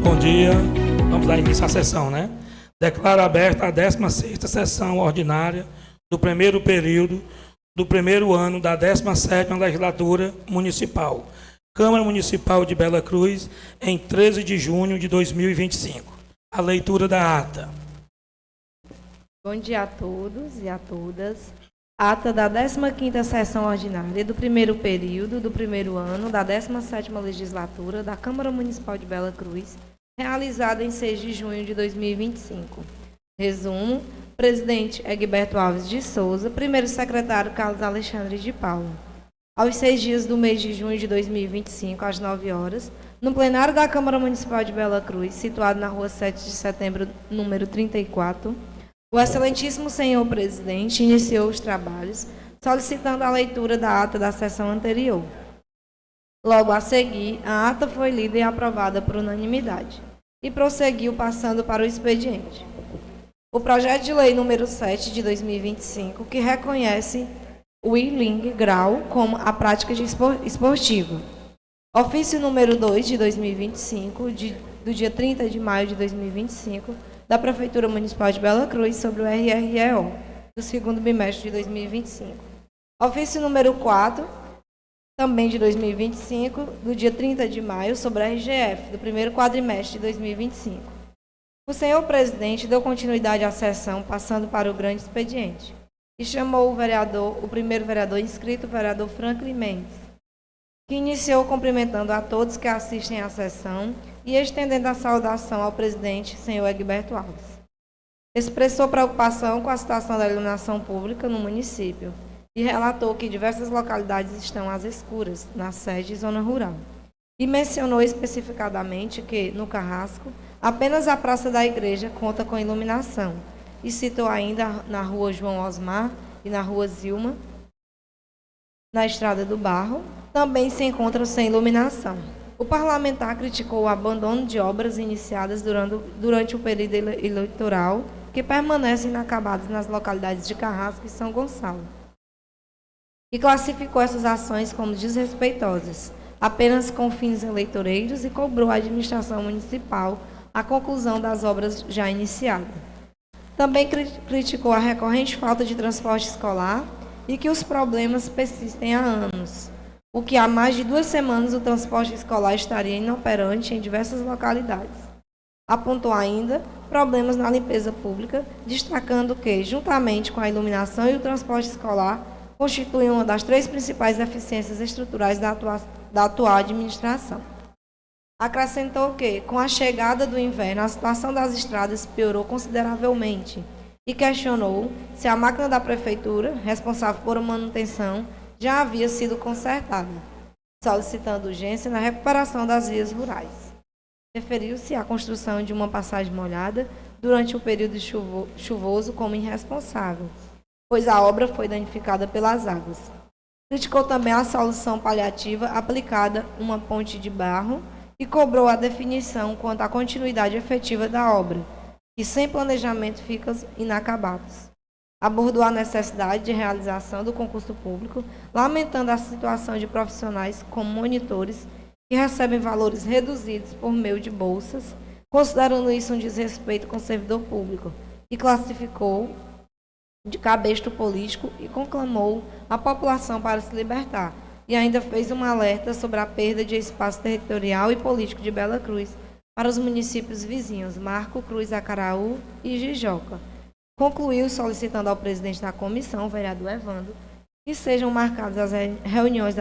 Bom dia. Vamos dar início à sessão, né? Declaro aberta a 16ª sessão ordinária do primeiro período do primeiro ano da 17ª legislatura municipal. Câmara Municipal de Bela Cruz, em 13 de junho de 2025. A leitura da ata. Bom dia a todos e a todas. Ata da 15ª sessão ordinária do primeiro período do primeiro ano da 17ª legislatura da Câmara Municipal de Bela Cruz, realizada em 6 de junho de 2025. Resumo: presidente Egberto Alves de Souza, primeiro secretário Carlos Alexandre de Paula. Aos 6 dias do mês de junho de 2025, às 9 horas, no plenário da Câmara Municipal de Bela Cruz, situado na rua 7 de setembro, número 34, o excelentíssimo senhor presidente iniciou os trabalhos, solicitando a leitura da ata da sessão anterior. Logo a seguir, a ata foi lida e aprovada por unanimidade, e prosseguiu passando para o expediente. O projeto de lei número 7 de 2025, que reconhece o Whirling Grau como a prática esportiva. Ofício número 2 de 2025, do dia 30 de maio de 2025, da Prefeitura Municipal de Bela Cruz sobre o RREO, do segundo bimestre de 2025. Ofício número 4, também de 2025, do dia 30 de maio, sobre a RGF, do primeiro quadrimestre de 2025. O senhor presidente deu continuidade à sessão, passando para o grande expediente, e chamou o primeiro vereador inscrito, o vereador Franklin Mendes, que iniciou cumprimentando a todos que assistem à sessão e estendendo a saudação ao presidente, senhor Egberto Alves. Expressou preocupação com a situação da iluminação pública no município e relatou que diversas localidades estão às escuras, na sede e zona rural. E mencionou especificadamente que, no Carrasco, apenas a Praça da Igreja conta com iluminação, e citou ainda na rua João Osmar e na rua Zilma, na Estrada do Barro, também se encontram sem iluminação. O parlamentar criticou o abandono de obras iniciadas durante o período eleitoral, que permanecem inacabadas nas localidades de Carrasco e São Gonçalo, e classificou essas ações como desrespeitosas, apenas com fins eleitoreiros, e cobrou à administração municipal a conclusão das obras já iniciadas. Também criticou a recorrente falta de transporte escolar e que os problemas persistem há anos, o que há mais de 2 semanas o transporte escolar estaria inoperante em diversas localidades. Apontou ainda problemas na limpeza pública, destacando que, juntamente com a iluminação e o transporte escolar, constituem uma das 3 principais deficiências estruturais da atual administração. Acrescentou que, com a chegada do inverno, a situação das estradas piorou consideravelmente e questionou se a máquina da prefeitura, responsável por manutenção, já havia sido consertada, solicitando urgência na recuperação das vias rurais. Referiu-se à construção de uma passagem molhada durante o período chuvoso como irresponsável, pois a obra foi danificada pelas águas. Criticou também a solução paliativa aplicada uma ponte de barro e cobrou a definição quanto à continuidade efetiva da obra, que sem planejamento fica inacabados. Abordou a necessidade de realização do concurso público, lamentando a situação de profissionais como monitores que recebem valores reduzidos por meio de bolsas, considerando isso um desrespeito com o servidor público, e classificou de cabresto político e conclamou a população para se libertar, e ainda fez um alerta sobre a perda de espaço territorial e político de Bela Cruz para os municípios vizinhos, Marco Cruz, Acaraú e Jijoca. Concluiu solicitando ao presidente da comissão, o vereador Evandro, que sejam marcadas as reuniões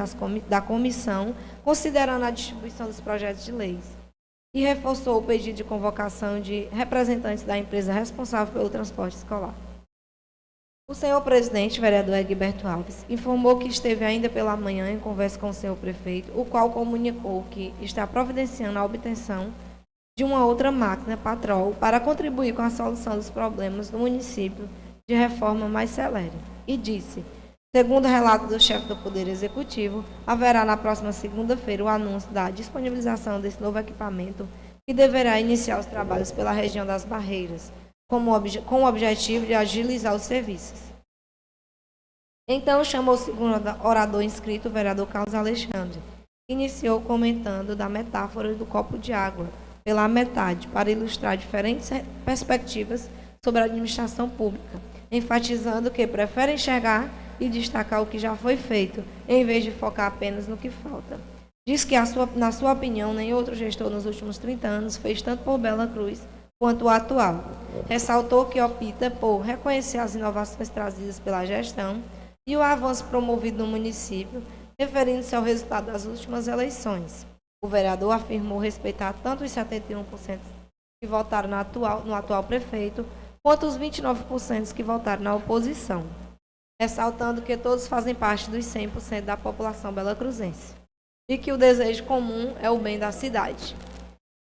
da comissão, considerando a distribuição dos projetos de leis, e reforçou o pedido de convocação de representantes da empresa responsável pelo transporte escolar. O senhor presidente, vereador Egberto Alves, informou que esteve ainda pela manhã em conversa com o senhor prefeito, o qual comunicou que está providenciando a obtenção de uma outra máquina, Patrol, para contribuir com a solução dos problemas do município de reforma mais celere. E disse, segundo o relato do chefe do Poder Executivo, haverá na próxima segunda-feira o anúncio da disponibilização desse novo equipamento, que deverá iniciar os trabalhos pela região das Barreiras, com o objetivo de agilizar os serviços. Então, chamou o segundo orador inscrito, o vereador Carlos Alexandre, que iniciou comentando da metáfora do copo de água, pela metade para ilustrar diferentes perspectivas sobre a administração pública, enfatizando que prefere enxergar e destacar o que já foi feito, em vez de focar apenas no que falta. Diz que, na sua opinião, nem outro gestor nos últimos 30 anos fez tanto por Bela Cruz quanto o atual. Ressaltou que opta por reconhecer as inovações trazidas pela gestão e o avanço promovido no município, referindo-se ao resultado das últimas eleições. O vereador afirmou respeitar tanto os 71% que votaram no atual prefeito, quanto os 29% que votaram na oposição, ressaltando que todos fazem parte dos 100% da população belacruzense e que o desejo comum é o bem da cidade.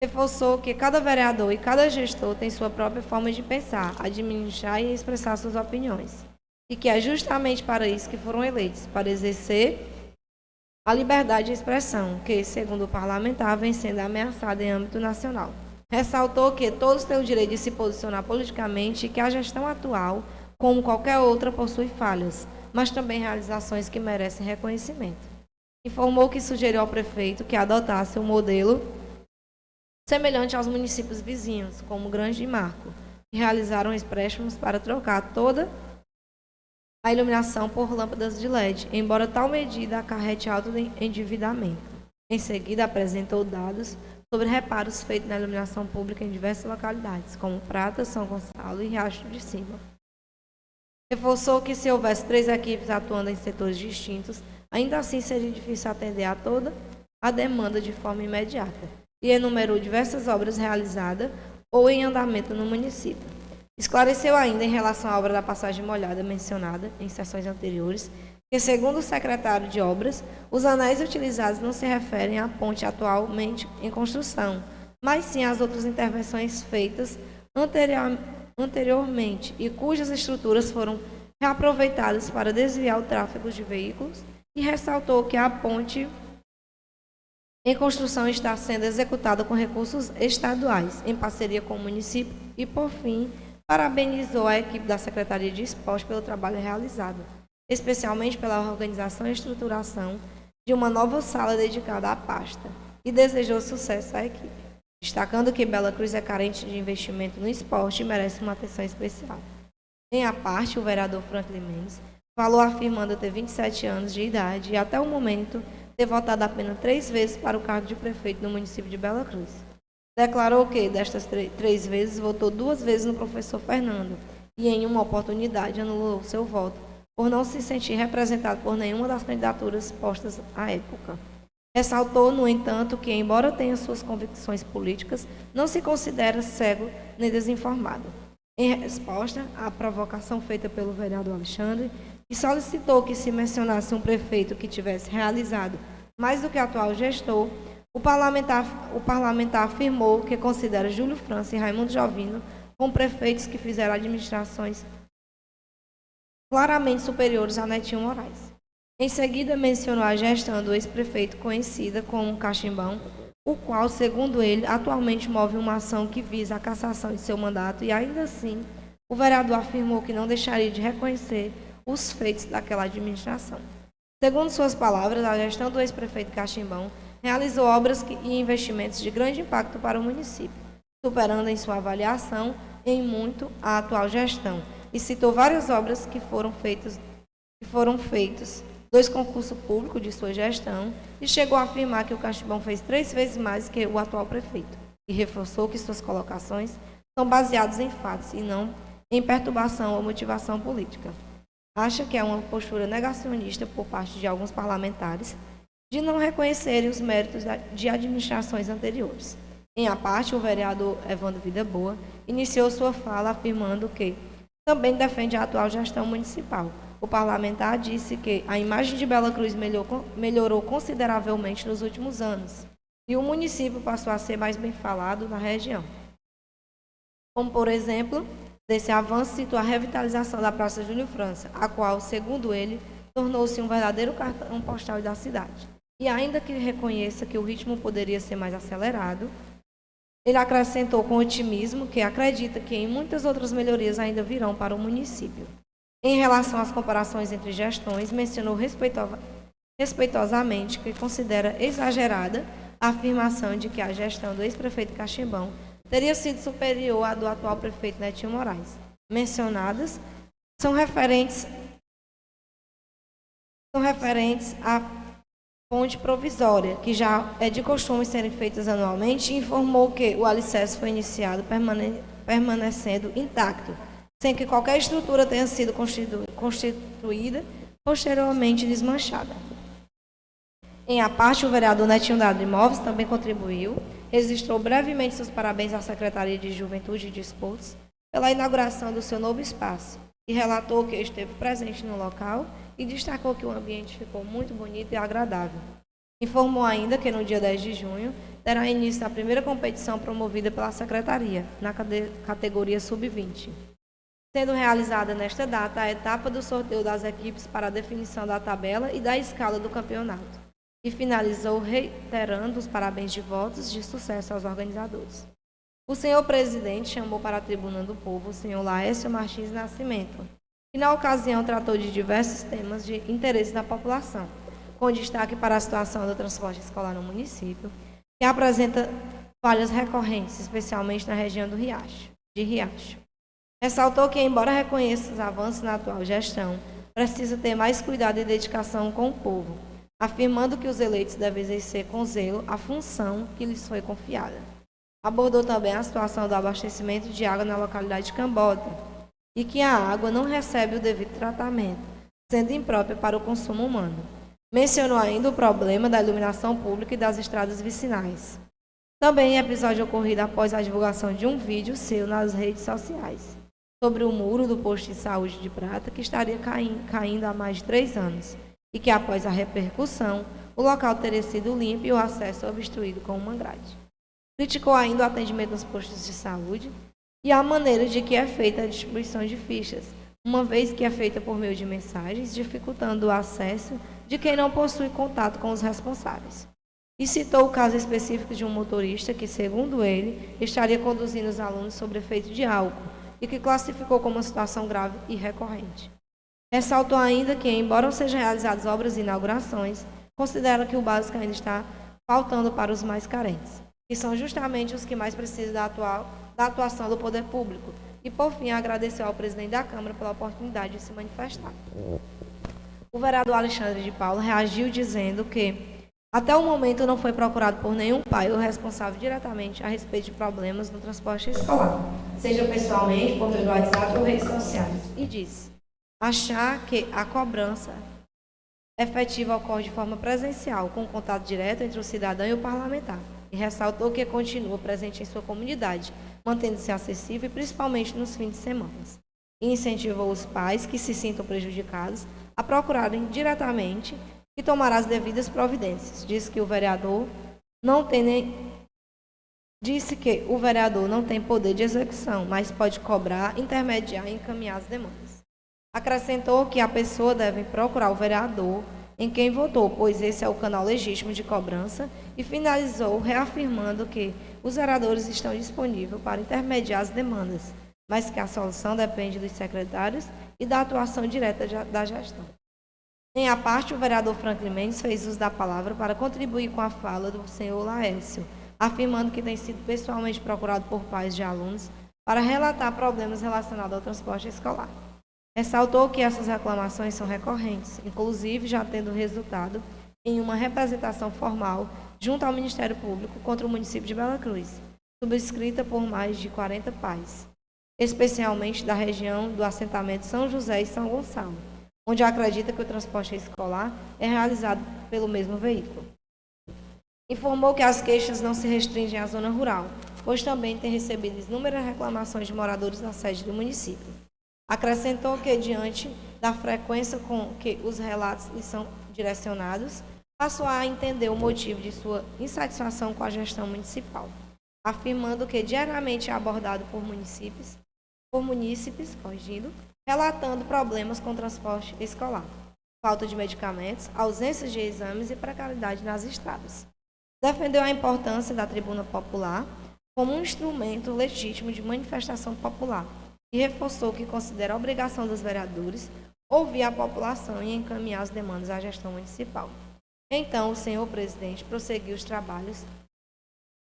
Reforçou que cada vereador e cada gestor tem sua própria forma de pensar, administrar e expressar suas opiniões, e que é justamente para isso que foram eleitos, para exercer a liberdade de expressão, que, segundo o parlamentar, vem sendo ameaçada em âmbito nacional. Ressaltou que todos têm o direito de se posicionar politicamente e que a gestão atual, como qualquer outra, possui falhas, mas também realizações que merecem reconhecimento. Informou que sugeriu ao prefeito que adotasse um modelo semelhante aos municípios vizinhos, como Grande e Marco, que realizaram empréstimos para trocar toda a iluminação por lâmpadas de LED, embora tal medida acarrete alto endividamento. Em seguida, apresentou dados sobre reparos feitos na iluminação pública em diversas localidades, como Prata, São Gonçalo e Riacho de Cima. Reforçou que, se houvesse 3 equipes atuando em setores distintos, ainda assim seria difícil atender a toda a demanda de forma imediata, e enumerou diversas obras realizadas ou em andamento no município. Esclareceu ainda, em relação à obra da passagem molhada mencionada em sessões anteriores, que, segundo o secretário de Obras, os anéis utilizados não se referem à ponte atualmente em construção, mas sim às outras intervenções feitas anteriormente e cujas estruturas foram reaproveitadas para desviar o tráfego de veículos, e ressaltou que a ponte em construção está sendo executada com recursos estaduais, em parceria com o município, e, por fim, parabenizou a equipe da Secretaria de Esporte pelo trabalho realizado, especialmente pela organização e estruturação de uma nova sala dedicada à pasta, e desejou sucesso à equipe, destacando que Bela Cruz é carente de investimento no esporte e merece uma atenção especial. Em a parte, o vereador Franklin Mendes falou afirmando ter 27 anos de idade e, até o momento, ter votado apenas 3 vezes para o cargo de prefeito no município de Bela Cruz. Declarou que, destas 3 vezes, votou 2 vezes no professor Fernando e, em uma oportunidade, anulou seu voto, por não se sentir representado por nenhuma das candidaturas postas à época. Ressaltou, no entanto, que, embora tenha suas convicções políticas, não se considera cego nem desinformado. Em resposta à provocação feita pelo vereador Alexandre, que solicitou que se mencionasse um prefeito que tivesse realizado mais do que o atual gestor, o parlamentar afirmou que considera Júlio França e Raimundo Jovino como prefeitos que fizeram administrações claramente superiores a Netinho Moraes. Em seguida, mencionou a gestão do ex-prefeito conhecida como Cachimbão, o qual, segundo ele, atualmente move uma ação que visa a cassação de seu mandato, e ainda assim, o vereador afirmou que não deixaria de reconhecer os feitos daquela administração. Segundo suas palavras, a gestão do ex-prefeito Cachimbão realizou obras e investimentos de grande impacto para o município, superando em sua avaliação em muito a atual gestão, e citou várias obras que foram feitas, 2 concursos públicos de sua gestão, e chegou a afirmar que o Cachimbão fez 3 vezes mais que o atual prefeito, e reforçou que suas colocações são baseadas em fatos e não em perturbação ou motivação política. Acha que é uma postura negacionista por parte de alguns parlamentares de não reconhecerem os méritos de administrações anteriores. Em a parte, o vereador Evandro Vida Boa iniciou sua fala afirmando que também defende a atual gestão municipal. O parlamentar disse que a imagem de Bela Cruz melhorou consideravelmente nos últimos anos e o município passou a ser mais bem falado na região. Como, por exemplo, desse avanço citou a revitalização da Praça Júlio França, a qual, segundo ele, tornou-se um verdadeiro cartão postal da cidade. E ainda que reconheça que o ritmo poderia ser mais acelerado, ele acrescentou com otimismo que acredita que em muitas outras melhorias ainda virão para o município. Em relação às comparações entre gestões, mencionou respeitosamente que considera exagerada a afirmação de que a gestão do ex-prefeito Caximbão teria sido superior à do atual prefeito Netinho Moraes. Mencionadas são referentes à fonte provisória, que já é de costume serem feitas anualmente, e informou que o alicerce foi iniciado permanecendo intacto, sem que qualquer estrutura tenha sido constituída posteriormente desmanchada. Em a parte, o vereador Netinho Dado Imóveis também contribuiu, registrou brevemente seus parabéns à Secretaria de Juventude e Desportos pela inauguração do seu novo espaço e relatou que esteve presente no local e destacou que o ambiente ficou muito bonito e agradável. Informou ainda que no dia 10 de junho terá início a primeira competição promovida pela Secretaria, na categoria Sub-20, sendo realizada nesta data a etapa do sorteio das equipes para a definição da tabela e da escala do campeonato, e finalizou reiterando os parabéns de votos de sucesso aos organizadores. O senhor presidente chamou para a tribuna do povo o senhor Laércio Martins Nascimento, que na ocasião tratou de diversos temas de interesse da população, com destaque para a situação do transporte escolar no município, que apresenta falhas recorrentes, especialmente na região de Riacho. Ressaltou que, embora reconheça os avanços na atual gestão, precisa ter mais cuidado e dedicação com o povo, afirmando que os eleitos devem exercer com zelo a função que lhes foi confiada. Abordou também a situação do abastecimento de água na localidade de Cambota e que a água não recebe o devido tratamento, sendo imprópria para o consumo humano. Mencionou ainda o problema da iluminação pública e das estradas vicinais. Também episódio ocorrido após a divulgação de um vídeo seu nas redes sociais, sobre o muro do posto de saúde de Prata, que estaria caindo há mais de 3 anos, e que após a repercussão, o local teria sido limpo e o acesso obstruído com uma grade. Criticou ainda o atendimento nos postos de saúde e a maneira de que é feita a distribuição de fichas, uma vez que é feita por meio de mensagens, dificultando o acesso de quem não possui contato com os responsáveis. E citou o caso específico de um motorista que, segundo ele, estaria conduzindo os alunos sob efeito de álcool e que classificou como uma situação grave e recorrente. Ressaltou ainda que, embora sejam realizadas obras e inaugurações, considera que o básico ainda está faltando para os mais carentes, que são justamente os que mais precisam da atuação do poder público. E, por fim, agradeceu ao presidente da Câmara pela oportunidade de se manifestar. O vereador Alexandre de Paula reagiu dizendo que, até o momento, não foi procurado por nenhum pai ou responsável diretamente a respeito de problemas no transporte escolar, seja pessoalmente, por meio do WhatsApp ou redes sociais. E disse achar que a cobrança efetiva ocorre de forma presencial, com contato direto entre o cidadão e o parlamentar. E ressaltou que continua presente em sua comunidade, mantendo-se acessível, principalmente nos fins de semana. E incentivou os pais que se sintam prejudicados a procurarem diretamente e tomar as devidas providências. Disse que o vereador não tem poder de execução, mas pode cobrar, intermediar e encaminhar as demandas. Acrescentou que a pessoa deve procurar o vereador em quem votou, pois esse é o canal legítimo de cobrança, e finalizou reafirmando que os vereadores estão disponíveis para intermediar as demandas, mas que a solução depende dos secretários e da atuação direta da gestão. Em a parte, o vereador Franklin Mendes fez uso da palavra para contribuir com a fala do senhor Laércio, afirmando que tem sido pessoalmente procurado por pais de alunos para relatar problemas relacionados ao transporte escolar. Ressaltou que essas reclamações são recorrentes, inclusive já tendo resultado em uma representação formal junto ao Ministério Público contra o município de Bela Cruz, subscrita por mais de 40 pais, especialmente da região do assentamento São José e São Gonçalo, onde acredita que o transporte escolar é realizado pelo mesmo veículo. Informou que as queixas não se restringem à zona rural, pois também tem recebido inúmeras reclamações de moradores na sede do município. Acrescentou que, diante da frequência com que os relatos lhe são direcionados, passou a entender o motivo de sua insatisfação com a gestão municipal, afirmando que diariamente é abordado por munícipes, relatando problemas com o transporte escolar, falta de medicamentos, ausência de exames e precariedade nas estradas. Defendeu a importância da tribuna popular como um instrumento legítimo de manifestação popular e reforçou que considera a obrigação dos vereadores ouvir a população e encaminhar as demandas à gestão municipal. Então, o senhor presidente prosseguiu os trabalhos,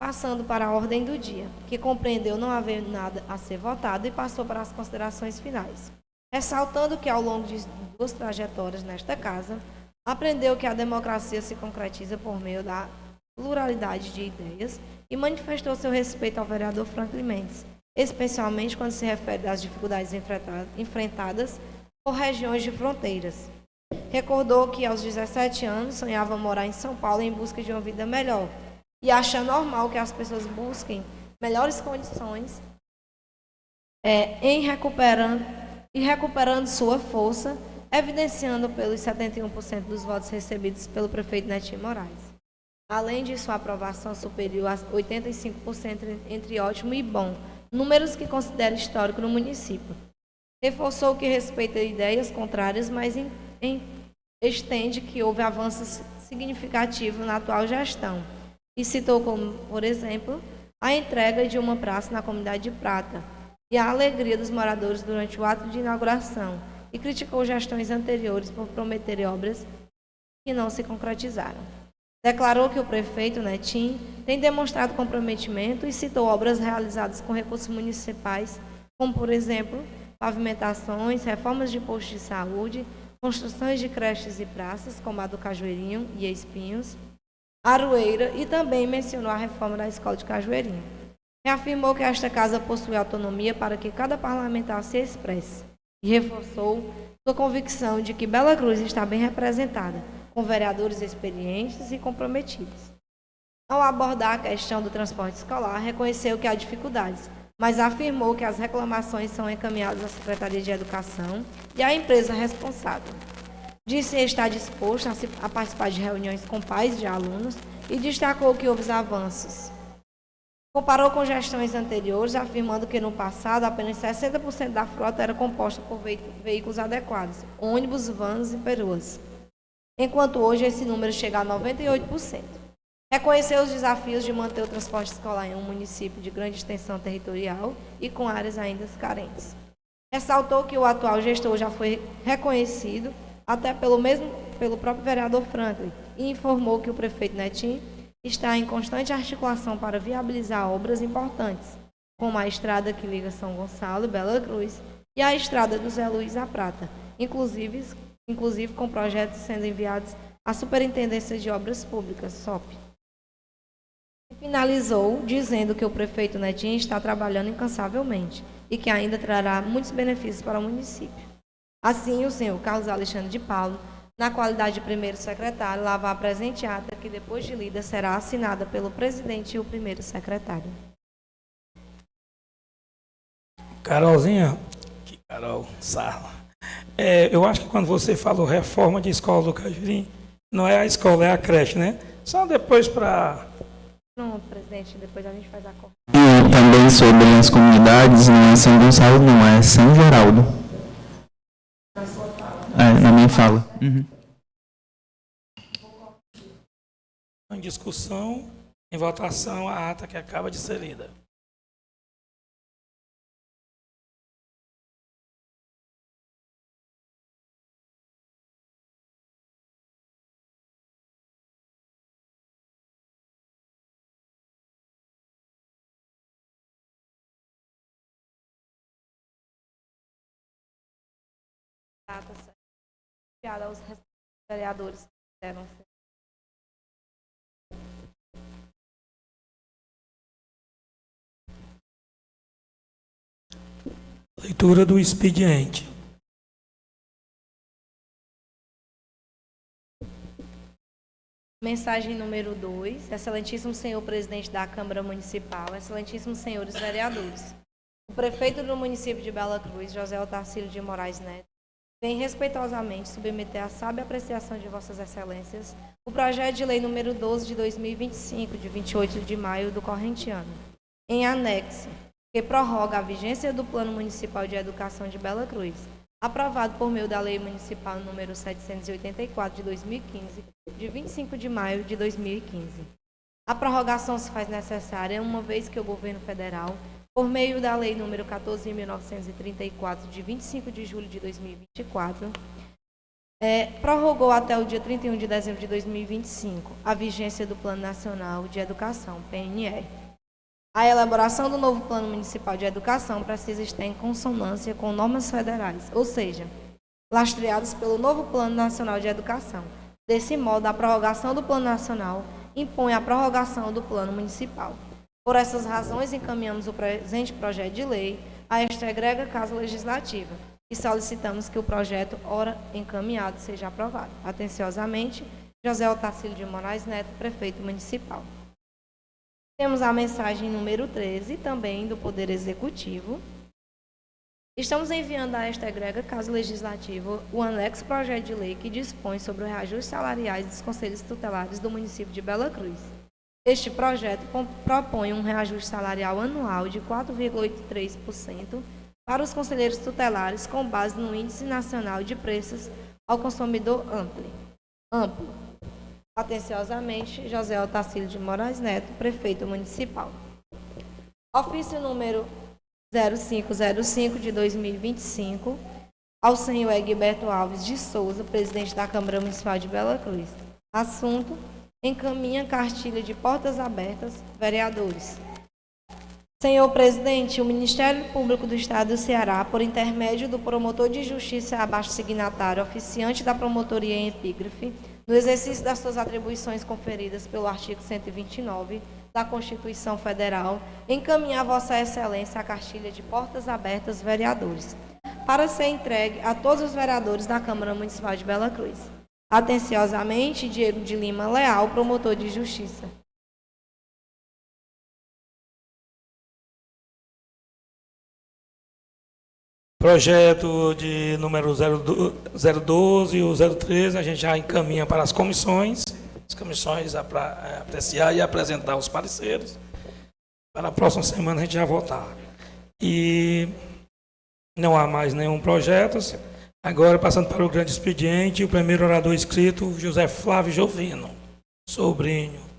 passando para a ordem do dia, que compreendeu não haver nada a ser votado e passou para as considerações finais, ressaltando que ao longo de 2 trajetórias nesta casa, aprendeu que a democracia se concretiza por meio da pluralidade de ideias e manifestou seu respeito ao vereador Franklin Mendes, especialmente quando se refere às dificuldades enfrentadas por regiões de fronteiras. Recordou que aos 17 anos sonhava morar em São Paulo em busca de uma vida melhor e acha normal que as pessoas busquem melhores condições recuperando sua força, evidenciando pelos 71% dos votos recebidos pelo prefeito Netinho Moraes. Além de sua aprovação superior a 85% entre ótimo e bom, números que considera histórico no município. Reforçou que respeita ideias contrárias, mas estende que houve avanços significativos na atual gestão e citou como, por exemplo, a entrega de uma praça na comunidade de Prata e a alegria dos moradores durante o ato de inauguração e criticou gestões anteriores por prometerem obras que não se concretizaram. Declarou que o prefeito Netinho tem demonstrado comprometimento e citou obras realizadas com recursos municipais, como, por exemplo, pavimentações, reformas de postos de saúde, construções de creches e praças, como a do Cajueirinho e Espinhos, Aroeira, e também mencionou a reforma da escola de Cajueirinho. Reafirmou que esta casa possui autonomia para que cada parlamentar se expresse e reforçou sua convicção de que Bela Cruz está bem representada, com vereadores experientes e comprometidos. Ao abordar a questão do transporte escolar, reconheceu que há dificuldades, mas afirmou que as reclamações são encaminhadas à Secretaria de Educação e à empresa responsável. Disse estar disposto a participar de reuniões com pais de alunos e destacou que houve avanços. Comparou com gestões anteriores, afirmando que no passado apenas 60% da frota era composta por veículos adequados, ônibus, vans e peruas, enquanto hoje esse número chega a 98%. Reconheceu os desafios de manter o transporte escolar em um município de grande extensão territorial e com áreas ainda carentes. Ressaltou que o atual gestor já foi reconhecido até pelo próprio vereador Franklin e informou que o prefeito Netinho está em constante articulação para viabilizar obras importantes, como a estrada que liga São Gonçalo e Bela Cruz e a estrada do Zé Luiz à Prata, inclusive com projetos sendo enviados à Superintendência de Obras Públicas, SOP. Finalizou dizendo que o prefeito Netinho está trabalhando incansavelmente e que ainda trará muitos benefícios para o município. Assim, o senhor Carlos Alexandre de Paulo, na qualidade de primeiro secretário, lava a presente ata que, depois de lida, será assinada pelo presidente e o primeiro secretário. Carolzinha, que Carol Sarla. Eu acho que quando você falou reforma de escola do Cajueirinho, não é a escola, é a creche, né? Só depois para... Pronto, presidente, depois a gente faz a corte. E também sobre as comunidades, não é São Gonçalo, não, é São Geraldo. Na sua fala. Na minha fala. Uhum. Em discussão, em votação, a ata que acaba de ser lida. Ata enviada aos vereadores que quiseram ser. Leitura do expediente. Mensagem número 2. Excelentíssimo senhor presidente da Câmara Municipal, excelentíssimos senhores vereadores. O prefeito do município de Bela Cruz, José Otacílio de Moraes Neto, vem respeitosamente submeter à sábia apreciação de vossas excelências o projeto de lei número 12 de 2025, de 28 de maio do corrente ano, em anexo, que prorroga a vigência do Plano Municipal de Educação de Bela Cruz, aprovado por meio da Lei Municipal número 784 de 2015, de 25 de maio de 2015. A prorrogação se faz necessária uma vez que o governo federal, por meio da Lei número 14.934, de 25 de julho de 2024, prorrogou até o dia 31 de dezembro de 2025 a vigência do Plano Nacional de Educação, PNE. A elaboração do novo Plano Municipal de Educação precisa estar em consonância com normas federais, ou seja, lastreados pelo novo Plano Nacional de Educação. Desse modo, a prorrogação do Plano Nacional impõe a prorrogação do Plano Municipal. Por essas razões, encaminhamos o presente projeto de lei a esta egrega Casa Legislativa e solicitamos que o projeto, ora encaminhado, seja aprovado. Atenciosamente, José Otacílio de Moraes Neto, Prefeito Municipal. Temos a mensagem número 13, também do Poder Executivo. Estamos enviando a esta egrega Casa Legislativa o anexo projeto de lei que dispõe sobre os reajustes salariais dos conselhos tutelares do município de Bela Cruz. Este projeto propõe um reajuste salarial anual de 4,83% para os conselheiros tutelares com base no Índice Nacional de Preços ao Consumidor amplo. Atenciosamente, José Otacílio de Moraes Neto, Prefeito Municipal. Ofício número 0505 de 2025, ao senhor Egberto Alves de Souza, presidente da Câmara Municipal de Bela Cruz. Assunto: encaminha cartilha de portas abertas, vereadores. Senhor presidente, o Ministério Público do Estado do Ceará, por intermédio do promotor de justiça abaixo signatário, oficiante da promotoria em epígrafe, no exercício das suas atribuições conferidas pelo artigo 129 da Constituição Federal, encaminha a Vossa Excelência a cartilha de portas abertas, vereadores, para ser entregue a todos os vereadores da Câmara Municipal de Bela Cruz. Atenciosamente, Diego de Lima Leal, promotor de justiça. Projeto de número 012 e o 013, a gente já encaminha para as comissões apreciar e apresentar os pareceres. Para a próxima semana a gente já votar. E não há mais nenhum projeto. Agora, passando para o grande expediente, o primeiro orador inscrito, José Flávio Jovino, sobrinho.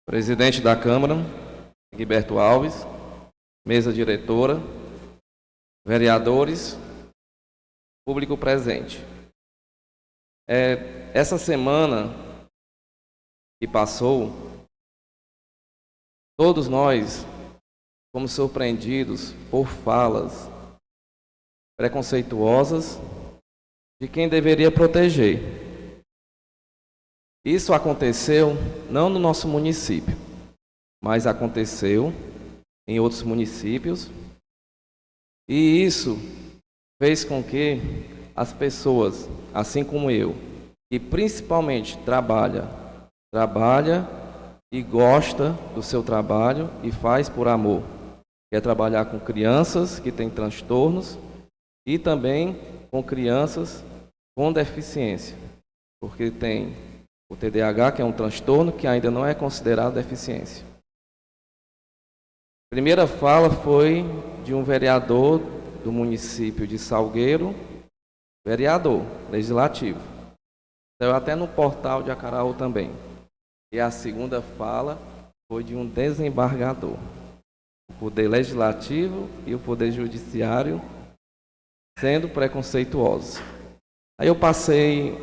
Presidente da Câmara, Egberto Alves, mesa diretora, vereadores, público presente. Essa semana que passou, todos nós fomos surpreendidos por falas preconceituosas de quem deveria proteger. Isso aconteceu não no nosso município, mas aconteceu em outros municípios, e isso fez com que as pessoas, assim como eu, que principalmente trabalha e gosta do seu trabalho e faz por amor, quer trabalhar com crianças que têm transtornos e também com crianças com deficiência, porque tem o TDAH, que é um transtorno que ainda não é considerado deficiência. A primeira fala foi de um vereador do município de Salgueiro, vereador legislativo. Saiu até no portal de Acaraú também. E a segunda fala foi de um desembargador. O poder legislativo e o poder judiciário sendo preconceituosos. Aí eu passei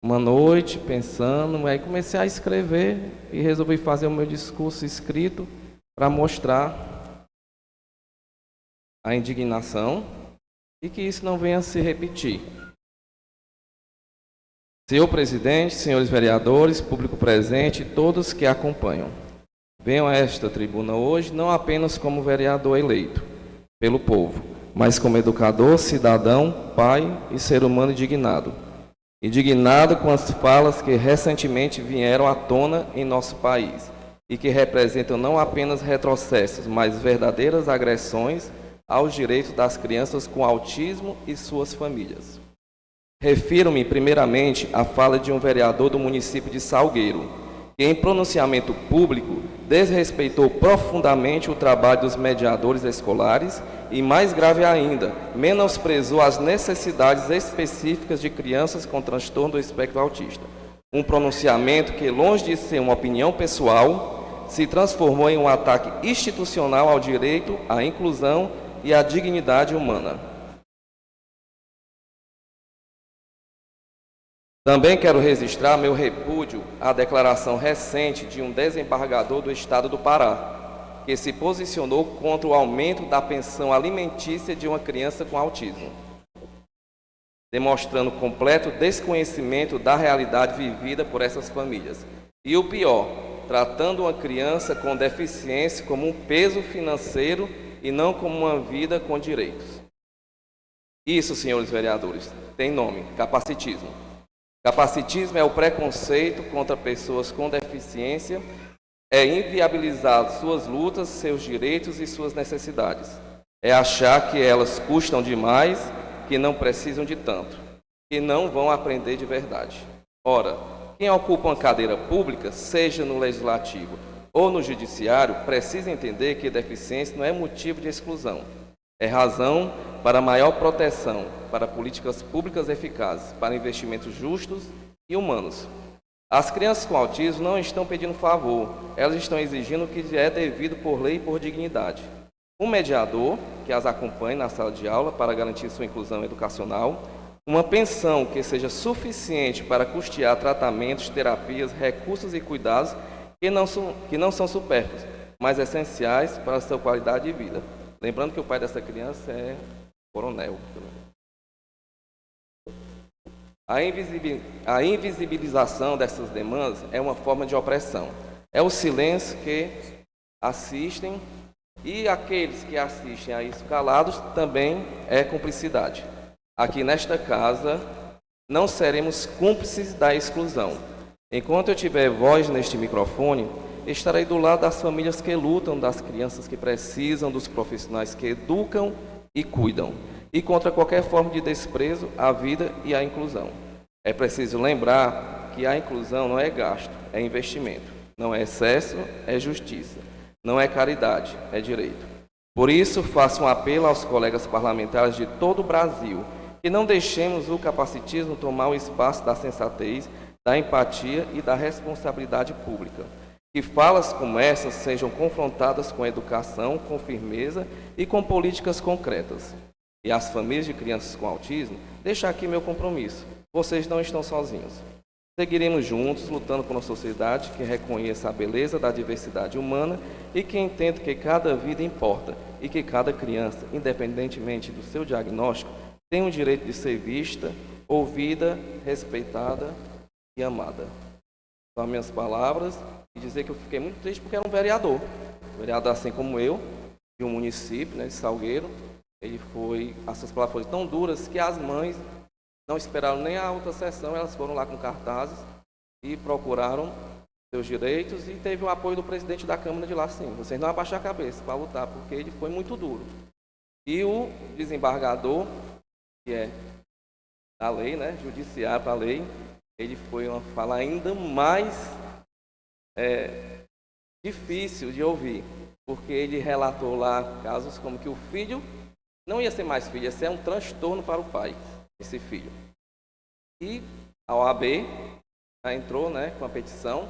uma noite pensando, aí comecei a escrever e resolvi fazer o meu discurso escrito para mostrar a indignação e que isso não venha a se repetir. Senhor presidente, senhores vereadores, público presente e todos que acompanham, venham a esta tribuna hoje não apenas como vereador eleito pelo povo, mas como educador, cidadão, pai e ser humano indignado. Indignado com as falas que recentemente vieram à tona em nosso país e que representam não apenas retrocessos, mas verdadeiras agressões aos direitos das crianças com autismo e suas famílias. Refiro-me primeiramente à fala de um vereador do município de Salgueiro, que em pronunciamento público desrespeitou profundamente o trabalho dos mediadores escolares e, mais grave ainda, menosprezou as necessidades específicas de crianças com transtorno do espectro autista. Um pronunciamento que, longe de ser uma opinião pessoal, se transformou em um ataque institucional ao direito, à inclusão e à dignidade humana. Também quero registrar meu repúdio à declaração recente de um desembargador do Estado do Pará, que se posicionou contra o aumento da pensão alimentícia de uma criança com autismo, demonstrando completo desconhecimento da realidade vivida por essas famílias. E o pior, tratando uma criança com deficiência como um peso financeiro e não como uma vida com direitos. Isso, senhores vereadores, tem nome: capacitismo. Capacitismo é o preconceito contra pessoas com deficiência, é inviabilizar suas lutas, seus direitos e suas necessidades. É achar que elas custam demais, que não precisam de tanto, que não vão aprender de verdade. Ora, quem ocupa uma cadeira pública, seja no legislativo ou no judiciário, precisa entender que deficiência não é motivo de exclusão. É razão para maior proteção, para políticas públicas eficazes, para investimentos justos e humanos. As crianças com autismo não estão pedindo favor, elas estão exigindo o que é devido por lei e por dignidade. Um mediador que as acompanhe na sala de aula para garantir sua inclusão educacional, uma pensão que seja suficiente para custear tratamentos, terapias, recursos e cuidados que não são supérfluos, mas essenciais para a sua qualidade de vida. Lembrando que o pai dessa criança é coronel. A invisibilização dessas demandas é uma forma de opressão. É o silêncio que assistem, e aqueles que assistem a isso calados também é cumplicidade. Aqui nesta casa não seremos cúmplices da exclusão. Enquanto eu tiver voz neste microfone, estarei do lado das famílias que lutam, das crianças que precisam, dos profissionais que educam e cuidam, e contra qualquer forma de desprezo à vida e à inclusão. É preciso lembrar que a inclusão não é gasto, é investimento. Não é excesso, é justiça. Não é caridade, é direito. Por isso, faço um apelo aos colegas parlamentares de todo o Brasil, que não deixemos o capacitismo tomar o espaço da sensatez, da empatia e da responsabilidade pública. Que falas como essas sejam confrontadas com educação, com firmeza e com políticas concretas. E as famílias de crianças com autismo, deixo aqui meu compromisso. Vocês não estão sozinhos. Seguiremos juntos, lutando por uma sociedade que reconheça a beleza da diversidade humana e que entenda que cada vida importa e que cada criança, independentemente do seu diagnóstico, tem o direito de ser vista, ouvida, respeitada e amada. São minhas palavras. E dizer que eu fiquei muito triste porque era um vereador assim como eu, de um município, de Salgueiro. Essas palavras foram tão duras que as mães não esperaram nem a outra sessão, elas foram lá com cartazes e procuraram seus direitos, e teve o apoio do presidente da Câmara de lá, sim. Vocês não abaixam a cabeça para lutar, porque ele foi muito duro. E o desembargador, que é da lei, judiciário para a lei, ele foi uma fala ainda mais difícil de ouvir, porque ele relatou lá casos como que o filho não ia ser mais filho, ia ser um transtorno para o pai, esse filho. E a OAB entrou com a petição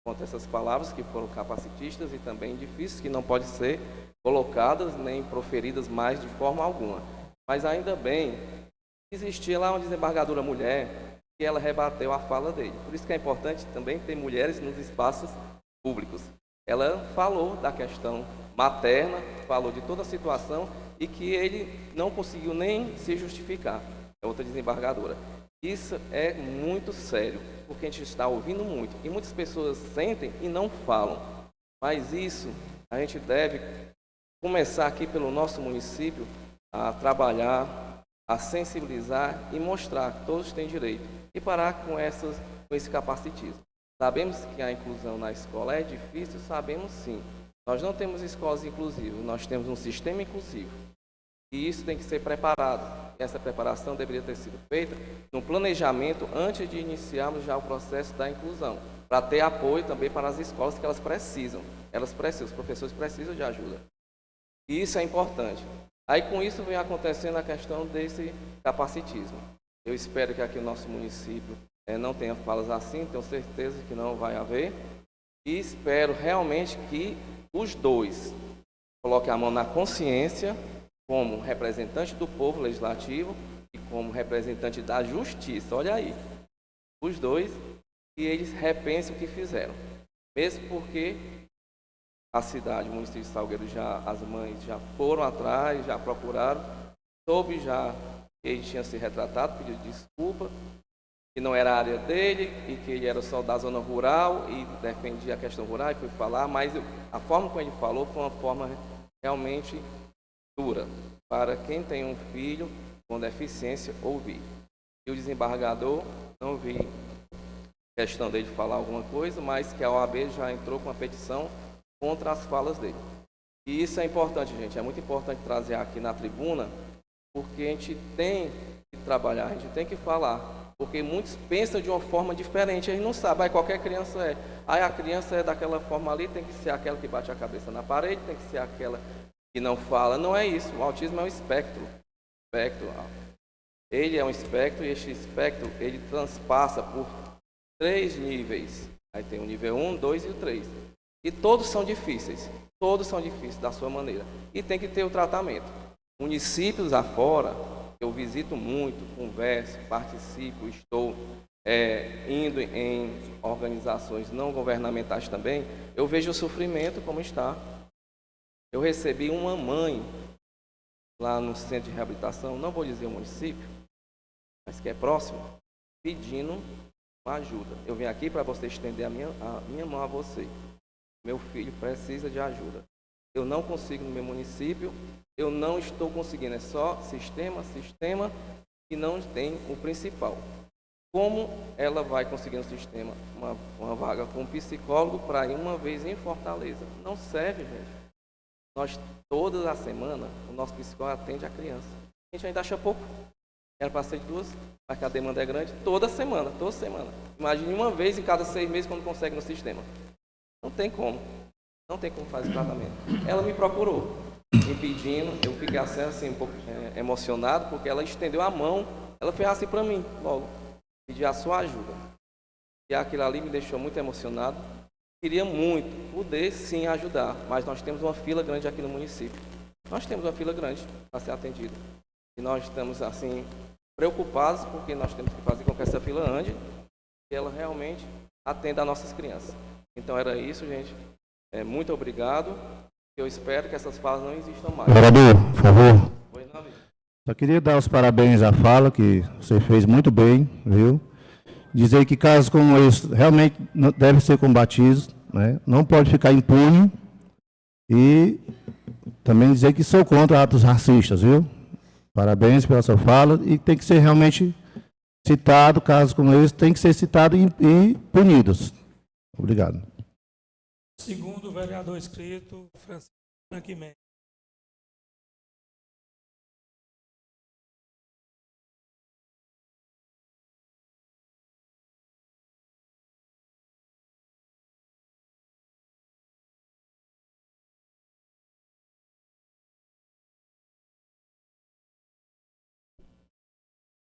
contra essas palavras que foram capacitistas e também difíceis, que não podem ser colocadas nem proferidas mais de forma alguma. Mas ainda bem, existia lá uma desembargadora mulher que ela rebateu a fala dele. Por isso que é importante também ter mulheres nos espaços públicos. Ela falou da questão materna, falou de toda a situação e que ele não conseguiu nem se justificar. É outra desembargadora. Isso é muito sério, porque a gente está ouvindo muito. E muitas pessoas sentem e não falam. Mas isso a gente deve começar aqui pelo nosso município a trabalhar, a sensibilizar e mostrar que todos têm direito. E parar com esse capacitismo. Sabemos que a inclusão na escola é difícil, sabemos sim. Nós não temos escolas inclusivas, nós temos um sistema inclusivo. E isso tem que ser preparado. E essa preparação deveria ter sido feita no planejamento antes de iniciarmos já o processo da inclusão, para ter apoio também para as escolas que elas precisam. Os professores precisam de ajuda. E isso é importante. Aí com isso vem acontecendo a questão desse capacitismo. Eu espero que aqui no nosso município não tenha falas assim, tenho certeza que não vai haver. E espero realmente que os dois coloquem a mão na consciência como representante do povo legislativo e como representante da justiça. Olha aí, os dois, e eles repensem o que fizeram. Mesmo porque a cidade, o município de Salgueiro, as mães já foram atrás, já procuraram, soube já que ele tinha se retratado, pediu desculpa, que não era a área dele e que ele era só da zona rural e defendia a questão rural e foi falar, mas a forma como ele falou foi uma forma realmente dura para quem tem um filho com deficiência ouvir. E o desembargador, não vi questão dele falar alguma coisa, mas que a OAB já entrou com a petição contra as falas dele. E isso é importante, gente, é muito importante trazer aqui na tribuna, porque a gente tem que trabalhar, a gente tem que falar. Porque muitos pensam de uma forma diferente, eles não sabem, qualquer criança é. Aí a criança é daquela forma ali, tem que ser aquela que bate a cabeça na parede, tem que ser aquela que não fala. Não é isso, o autismo é um espectro. Ele é um espectro e este espectro, ele transpassa por 3 níveis. Aí tem o nível 1, 2 e o 3. E todos são difíceis da sua maneira. E tem que ter o tratamento. Municípios afora, eu visito muito, converso, participo, estou indo em organizações não governamentais também, eu vejo o sofrimento como está. Eu recebi uma mãe lá no centro de reabilitação, não vou dizer o município, mas que é próximo, pedindo uma ajuda. Eu vim aqui para você estender a minha mão a você. Meu filho precisa de ajuda. Eu não consigo no meu município, eu não estou conseguindo, é só sistema, e não tem o principal. Como ela vai conseguir no sistema uma vaga com um psicólogo para ir uma vez em Fortaleza? Não serve, gente. Nós, toda a semana, o nosso psicólogo atende a criança. A gente ainda acha pouco. Era para ser 2, mas que a demanda é grande, toda semana. Imagine uma vez em cada 6 meses quando consegue no sistema. Não tem como fazer o tratamento. Ela me procurou, me pedindo, eu fiquei assim um pouco emocionado, porque ela estendeu a mão, ela fez assim para mim, logo, pedir a sua ajuda. E aquilo ali me deixou muito emocionado. Queria muito poder sim ajudar, mas nós temos uma fila grande aqui no município. Nós temos uma fila grande para ser atendido. E nós estamos assim preocupados, porque nós temos que fazer com que essa fila ande e ela realmente atenda as nossas crianças. Então era isso, gente. Muito obrigado. Eu espero que essas falas não existam mais. Vereador, por favor. Pois não, amigo. Só queria dar os parabéns à fala, que você fez muito bem, viu? Dizer que casos como esse realmente devem ser combatidos, né? Não pode ficar impune. E também dizer que sou contra atos racistas, viu? Parabéns pela sua fala. E tem que ser realmente citado, casos como esse, tem que ser citado e punidos. Obrigado. Segundo o vereador inscrito, Francisco Franquimento.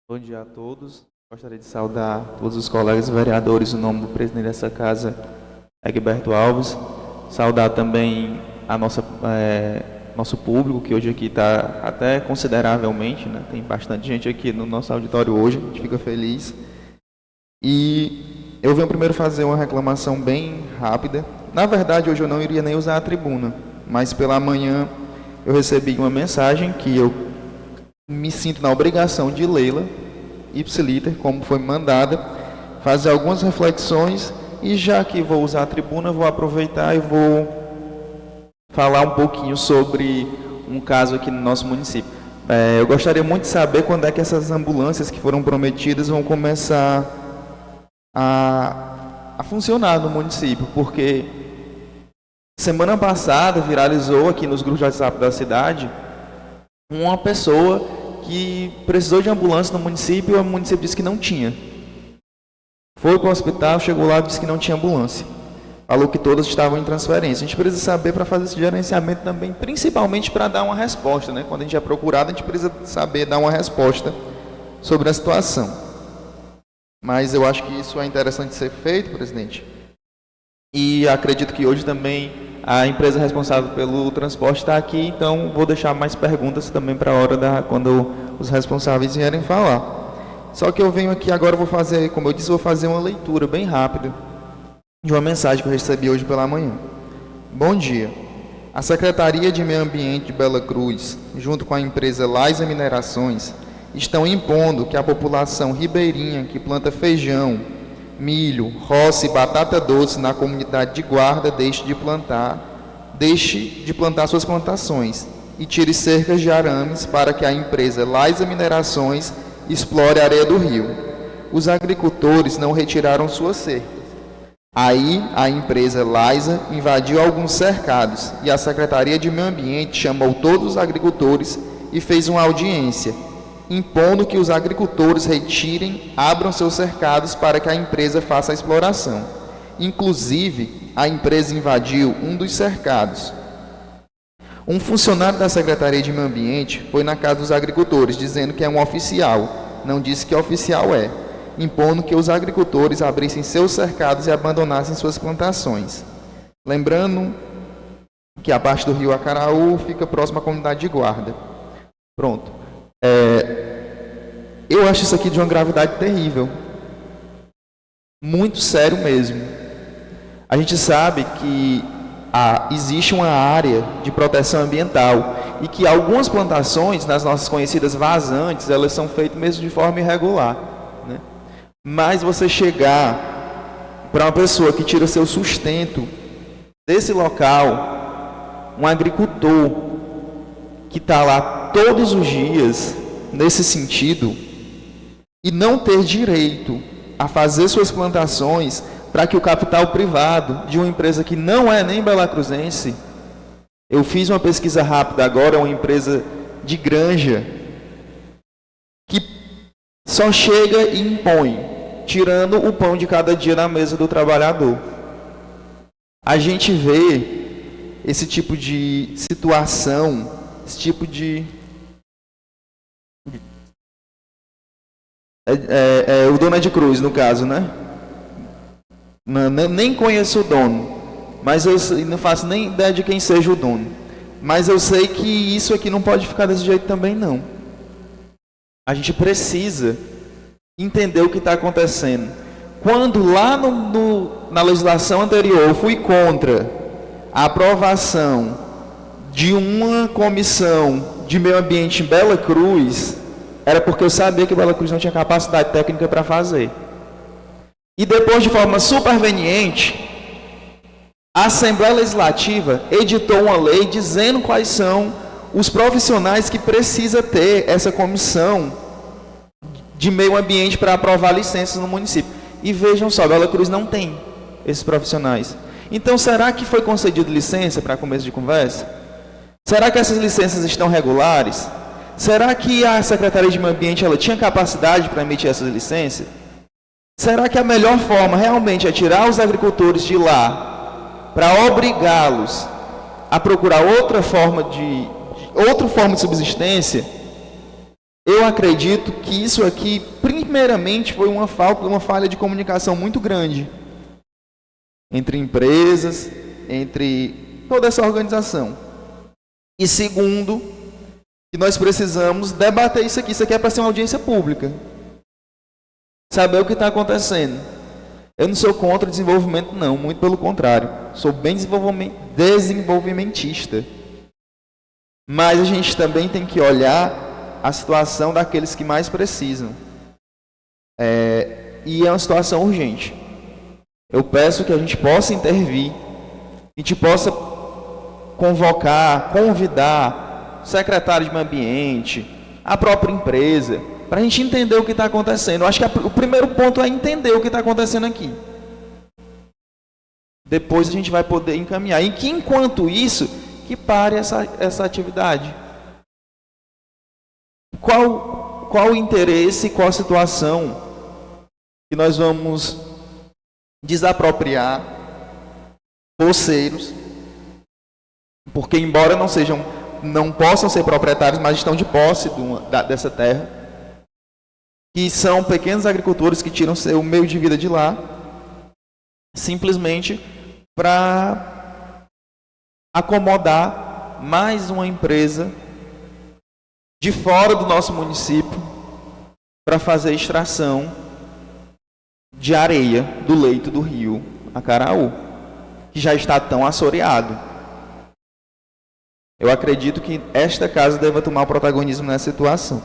Bom dia a todos. Gostaria de saudar todos os colegas vereadores em nome do presidente dessa casa, Egberto Alves. Saudar também a nosso público, que hoje aqui está até consideravelmente, né? Tem bastante gente aqui no nosso auditório hoje, a gente fica feliz. E eu venho primeiro fazer uma reclamação bem rápida. Na verdade, hoje eu não iria nem usar a tribuna, mas pela manhã eu recebi uma mensagem que eu me sinto na obrigação de lê-la, ipsiliter, como foi mandada, fazer algumas reflexões, e já que vou usar a tribuna, vou aproveitar e vou falar um pouquinho sobre um caso aqui no nosso município. Eu gostaria muito de saber quando é que essas ambulâncias que foram prometidas vão começar a funcionar no município, porque semana passada viralizou aqui nos grupos de WhatsApp da cidade uma pessoa que precisou de ambulância no município e o município disse que não tinha. Foi para o hospital, chegou lá e disse que não tinha ambulância. Falou que todas estavam em transferência. A gente precisa saber para fazer esse gerenciamento também, principalmente para dar uma resposta, né? Quando a gente é procurado, a gente precisa saber dar uma resposta sobre a situação. mas eu acho que isso é interessante ser feito, presidente. E acredito que hoje também a empresa responsável pelo transporte está aqui, então vou deixar mais perguntas também para a hora quando os responsáveis vierem falar. Só que eu venho aqui agora, vou fazer, como eu disse, vou fazer uma leitura bem rápida de uma mensagem que eu recebi hoje pela manhã. Bom dia. A Secretaria de Meio Ambiente de Bela Cruz, junto com a empresa Laisa Minerações, estão impondo que a população ribeirinha que planta feijão, milho, roça e batata doce na comunidade de Guarda deixe de plantar suas plantações e tire cercas de arames para que a empresa Laisa Minerações explore a areia do rio. Os agricultores não retiraram suas cercas. Aí, a empresa Laisa invadiu alguns cercados e a Secretaria de Meio Ambiente chamou todos os agricultores e fez uma audiência, impondo que os agricultores abram seus cercados para que a empresa faça a exploração. Inclusive, a empresa invadiu um dos cercados. Um funcionário da Secretaria de Meio Ambiente foi na casa dos agricultores, dizendo que é um oficial, não disse que oficial é, impondo que os agricultores abrissem seus cercados e abandonassem suas plantações. Lembrando que a parte do rio Acaraú fica próxima à comunidade de Guarda. Pronto. Eu acho isso aqui de uma gravidade terrível. Muito sério mesmo. A gente sabe que existe uma área de proteção ambiental e que algumas plantações, nas nossas conhecidas vazantes, elas são feitas mesmo de forma irregular, né? Mas você chegar para uma pessoa que tira seu sustento desse local, um agricultor que está lá todos os dias, nesse sentido, e não ter direito a fazer suas plantações para que o capital privado de uma empresa que não é nem belacruzense, eu fiz uma pesquisa rápida agora, uma empresa de granja, que só chega e impõe, tirando o pão de cada dia na mesa do trabalhador. A gente vê esse tipo de situação, esse tipo de... o dono é de Cruz, no caso, né? Nem conheço o dono, mas eu não faço nem ideia de quem seja o dono. Mas eu sei que isso aqui não pode ficar desse jeito também, não. A gente precisa entender o que está acontecendo. Quando lá na legislação anterior eu fui contra a aprovação de uma comissão de meio ambiente em Bela Cruz, era porque eu sabia que Bela Cruz não tinha capacidade técnica para fazer. E depois, de forma superveniente, a Assembleia Legislativa editou uma lei dizendo quais são os profissionais que precisa ter essa comissão de meio ambiente para aprovar licenças no município. E vejam só, Bela Cruz não tem esses profissionais. Então, será que foi concedida licença para começo de conversa? Será que essas licenças estão regulares? Será que a Secretaria de Meio Ambiente ela tinha capacidade para emitir essas licenças? Será que a melhor forma realmente é tirar os agricultores de lá para obrigá-los a procurar outra forma de subsistência? Eu acredito que isso aqui, primeiramente, foi uma falha de comunicação muito grande entre empresas, entre toda essa organização. E segundo, que nós precisamos debater isso aqui. Isso aqui é para ser uma audiência pública. Saber o que está acontecendo. Eu não sou contra o desenvolvimento, não. Muito pelo contrário. Sou bem desenvolvimentista. Mas a gente também tem que olhar a situação daqueles que mais precisam. E é uma situação urgente. Eu peço que a gente possa intervir, a gente possa convidar o secretário de Meio Ambiente, a própria empresa, para a gente entender o que está acontecendo. Eu acho que o primeiro ponto é entender o que está acontecendo aqui. Depois a gente vai poder encaminhar. E que, enquanto isso, que pare essa atividade. Qual o interesse, qual a situação que nós vamos desapropriar poceiros, porque embora não possam ser proprietários, mas estão de posse dessa terra, que são pequenos agricultores que tiram seu meio de vida de lá, simplesmente para acomodar mais uma empresa de fora do nosso município para fazer extração de areia do leito do rio Acaraú, que já está tão assoreado. Eu acredito que esta casa deva tomar o protagonismo nessa situação.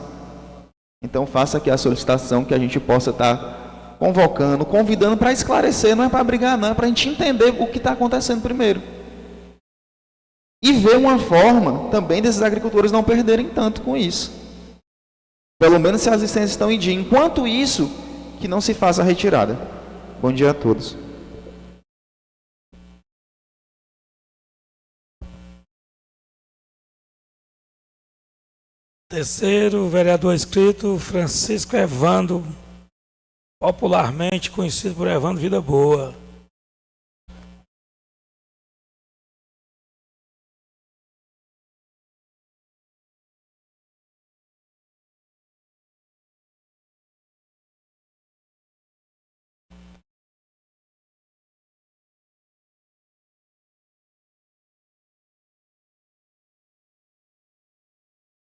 Então faça aqui a solicitação que a gente possa estar convocando, convidando para esclarecer, não é para brigar não, é para a gente entender o que está acontecendo primeiro. E ver uma forma também desses agricultores não perderem tanto com isso. Pelo menos se as licenças estão em dia. Enquanto isso, que não se faça a retirada. Bom dia a todos. Terceiro, vereador inscrito, Francisco Evandro, popularmente conhecido por Evandro Vida Boa.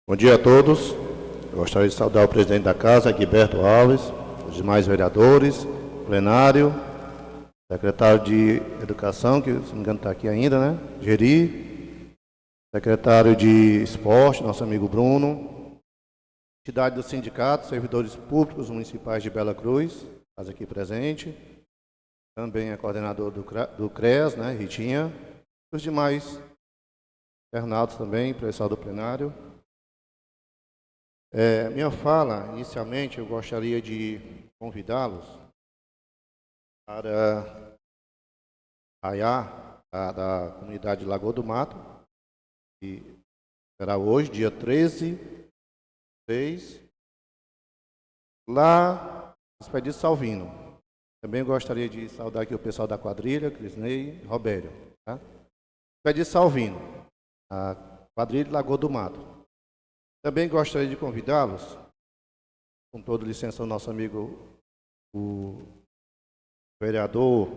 Bom dia a todos. Eu gostaria de saudar o presidente da casa, Guilberto Alves, os demais vereadores, plenário, secretário de Educação, que se não me engano está aqui ainda, né? Geri, secretário de Esporte, nosso amigo Bruno, entidade do sindicato, servidores públicos municipais de Bela Cruz, casa aqui presente, também é coordenador do CREAS, né? Ritinha, os demais internautas também, pessoal do plenário. Minha fala, inicialmente, eu gostaria de convidá-los para Arraiá, da comunidade de Lagoa do Mato, que será hoje, dia 13, 6, lá no Expedito Salvino. Também gostaria de saudar aqui o pessoal da quadrilha, Crisney e Robério. Tá? Expedito Salvino, a quadrilha de Lagoa do Mato. Também gostaria de convidá-los, com toda licença, o nosso amigo, o vereador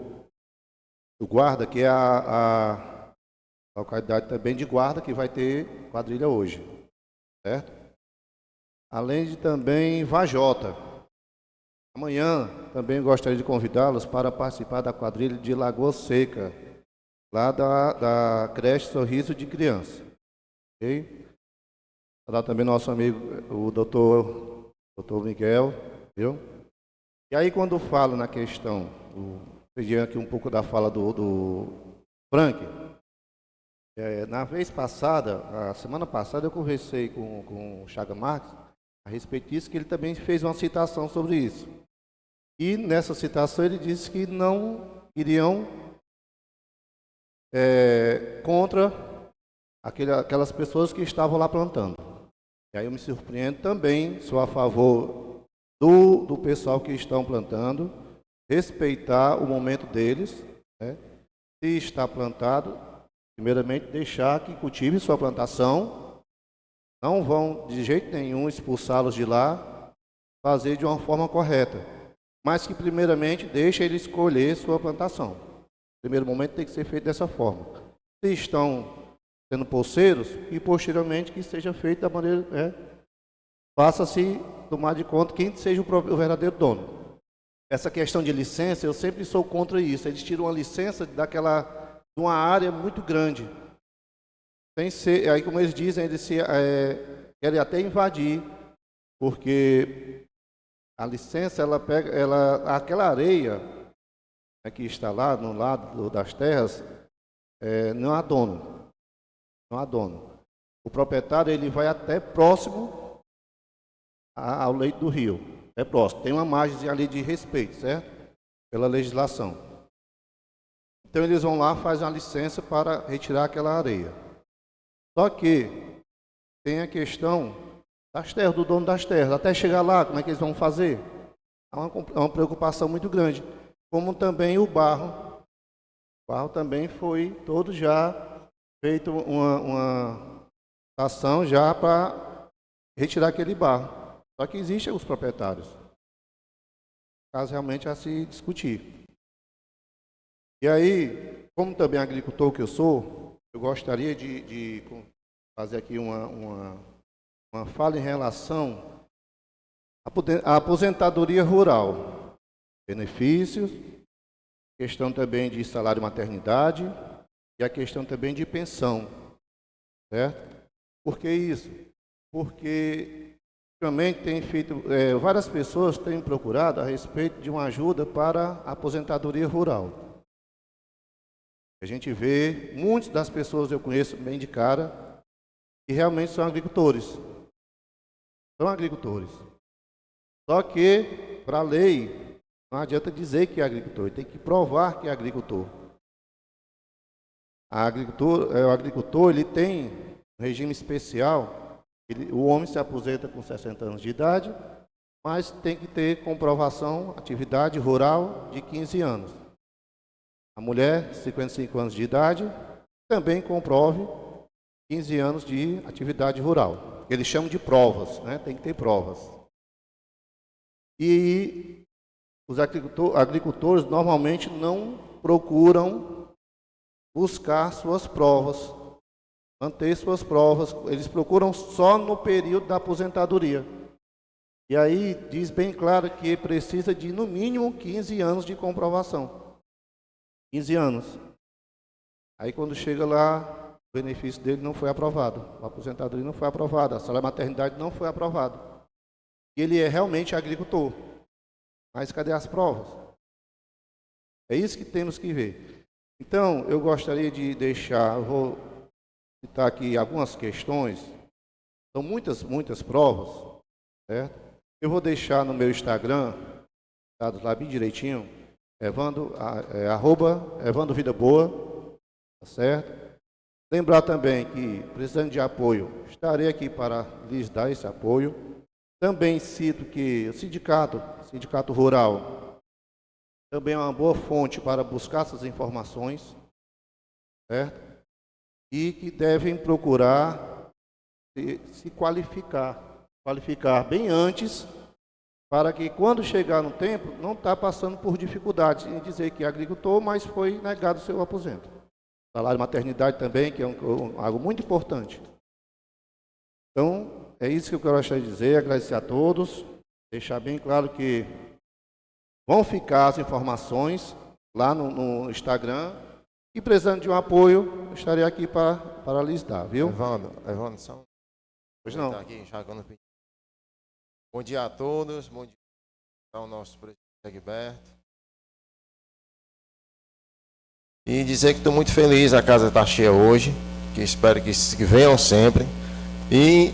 do Guarda, que é a localidade também de Guarda, que vai ter quadrilha hoje, certo? Além de também Vajota. Amanhã também gostaria de convidá-los para participar da quadrilha de Lagoa Seca, lá da creche Sorriso de Criança. Ok? Lá também nosso amigo, o doutor Miguel, viu? E aí quando falo na questão, pedi aqui um pouco da fala do Frank, na vez passada, a semana passada, eu conversei com o Chaga Marques a respeito disso, que ele também fez uma citação sobre isso. E nessa citação ele disse que não iriam contra aquelas pessoas que estavam lá plantando. E aí eu me surpreendo também, sou a favor do pessoal que estão plantando, respeitar o momento deles, né? Se está plantado, primeiramente deixar que cultive sua plantação, não vão de jeito nenhum expulsá-los de lá, fazer de uma forma correta, mas que primeiramente deixe ele escolher sua plantação. No primeiro momento tem que ser feito dessa forma. Se estão sendo poceiros, e posteriormente que seja feito da maneira, faça-se tomar de conta quem seja o verdadeiro dono. Essa questão de licença, eu sempre sou contra isso. Eles tiram uma licença de uma área muito grande. Sem ser, aí como eles dizem, eles querem até invadir, porque a licença, aquela areia que está lá no lado das terras, não há dono. Não há dono. O proprietário ele vai até próximo ao leito do rio. É próximo. Tem uma margem ali de respeito, certo? Pela legislação. Então eles vão lá, fazem uma licença para retirar aquela areia. Só que tem a questão das terras, do dono das terras. Até chegar lá, como é que eles vão fazer? É uma preocupação muito grande. Como também o barro. O barro também foi todo já feito uma ação já para retirar aquele barro. Só que existem os proprietários. caso realmente a se discutir. E aí, como também agricultor que eu sou, eu gostaria de fazer aqui uma fala em relação à aposentadoria rural, benefícios, questão também de salário maternidade e a questão também de pensão, certo? Por que isso? Porque também tem feito, várias pessoas têm procurado a respeito de uma ajuda para a aposentadoria rural. A gente vê, muitas das pessoas eu conheço bem de cara, que realmente são agricultores. São agricultores. Só que, para a lei, não adianta dizer que é agricultor, tem que provar que é agricultor. O agricultor ele tem um regime especial, o homem se aposenta com 60 anos de idade, mas tem que ter comprovação, atividade rural de 15 anos. A mulher, 55 anos de idade, também comprove 15 anos de atividade rural. Eles chamam de provas, né? Tem que ter provas. E os agricultores normalmente não procuram buscar suas provas, manter suas provas. Eles procuram só no período da aposentadoria. E aí diz bem claro que precisa de, no mínimo, 15 anos de comprovação. 15 anos. Aí quando chega lá, o benefício dele não foi aprovado. A aposentadoria não foi aprovada. A salário maternidade não foi aprovado. E ele é realmente agricultor. Mas cadê as provas? É isso que temos que ver. Então, eu gostaria de deixar, eu vou citar aqui algumas questões. São muitas provas, certo? Eu vou deixar no meu Instagram, dados lá bem direitinho, Evandro Vida Boa, tá certo? Lembrar também que, precisando de apoio, estarei aqui para lhes dar esse apoio. Também cito que o sindicato rural, também é uma boa fonte para buscar essas informações, certo? E que devem procurar se qualificar bem antes, para que quando chegar no tempo, não está passando por dificuldades em dizer que é agricultor, mas foi negado o seu aposento. Salário maternidade também, que é algo muito importante. Então, é isso que eu gostaria de dizer, agradecer a todos, deixar bem claro que vão ficar as informações lá no Instagram, e precisando de um apoio, estarei aqui para lhes dar, viu? Evandro, só Pois não. aqui, já que eu não pedi. Bom dia a todos, bom dia ao nosso presidente Egberto. E dizer que estou muito feliz, a casa está cheia hoje, que espero que venham sempre. E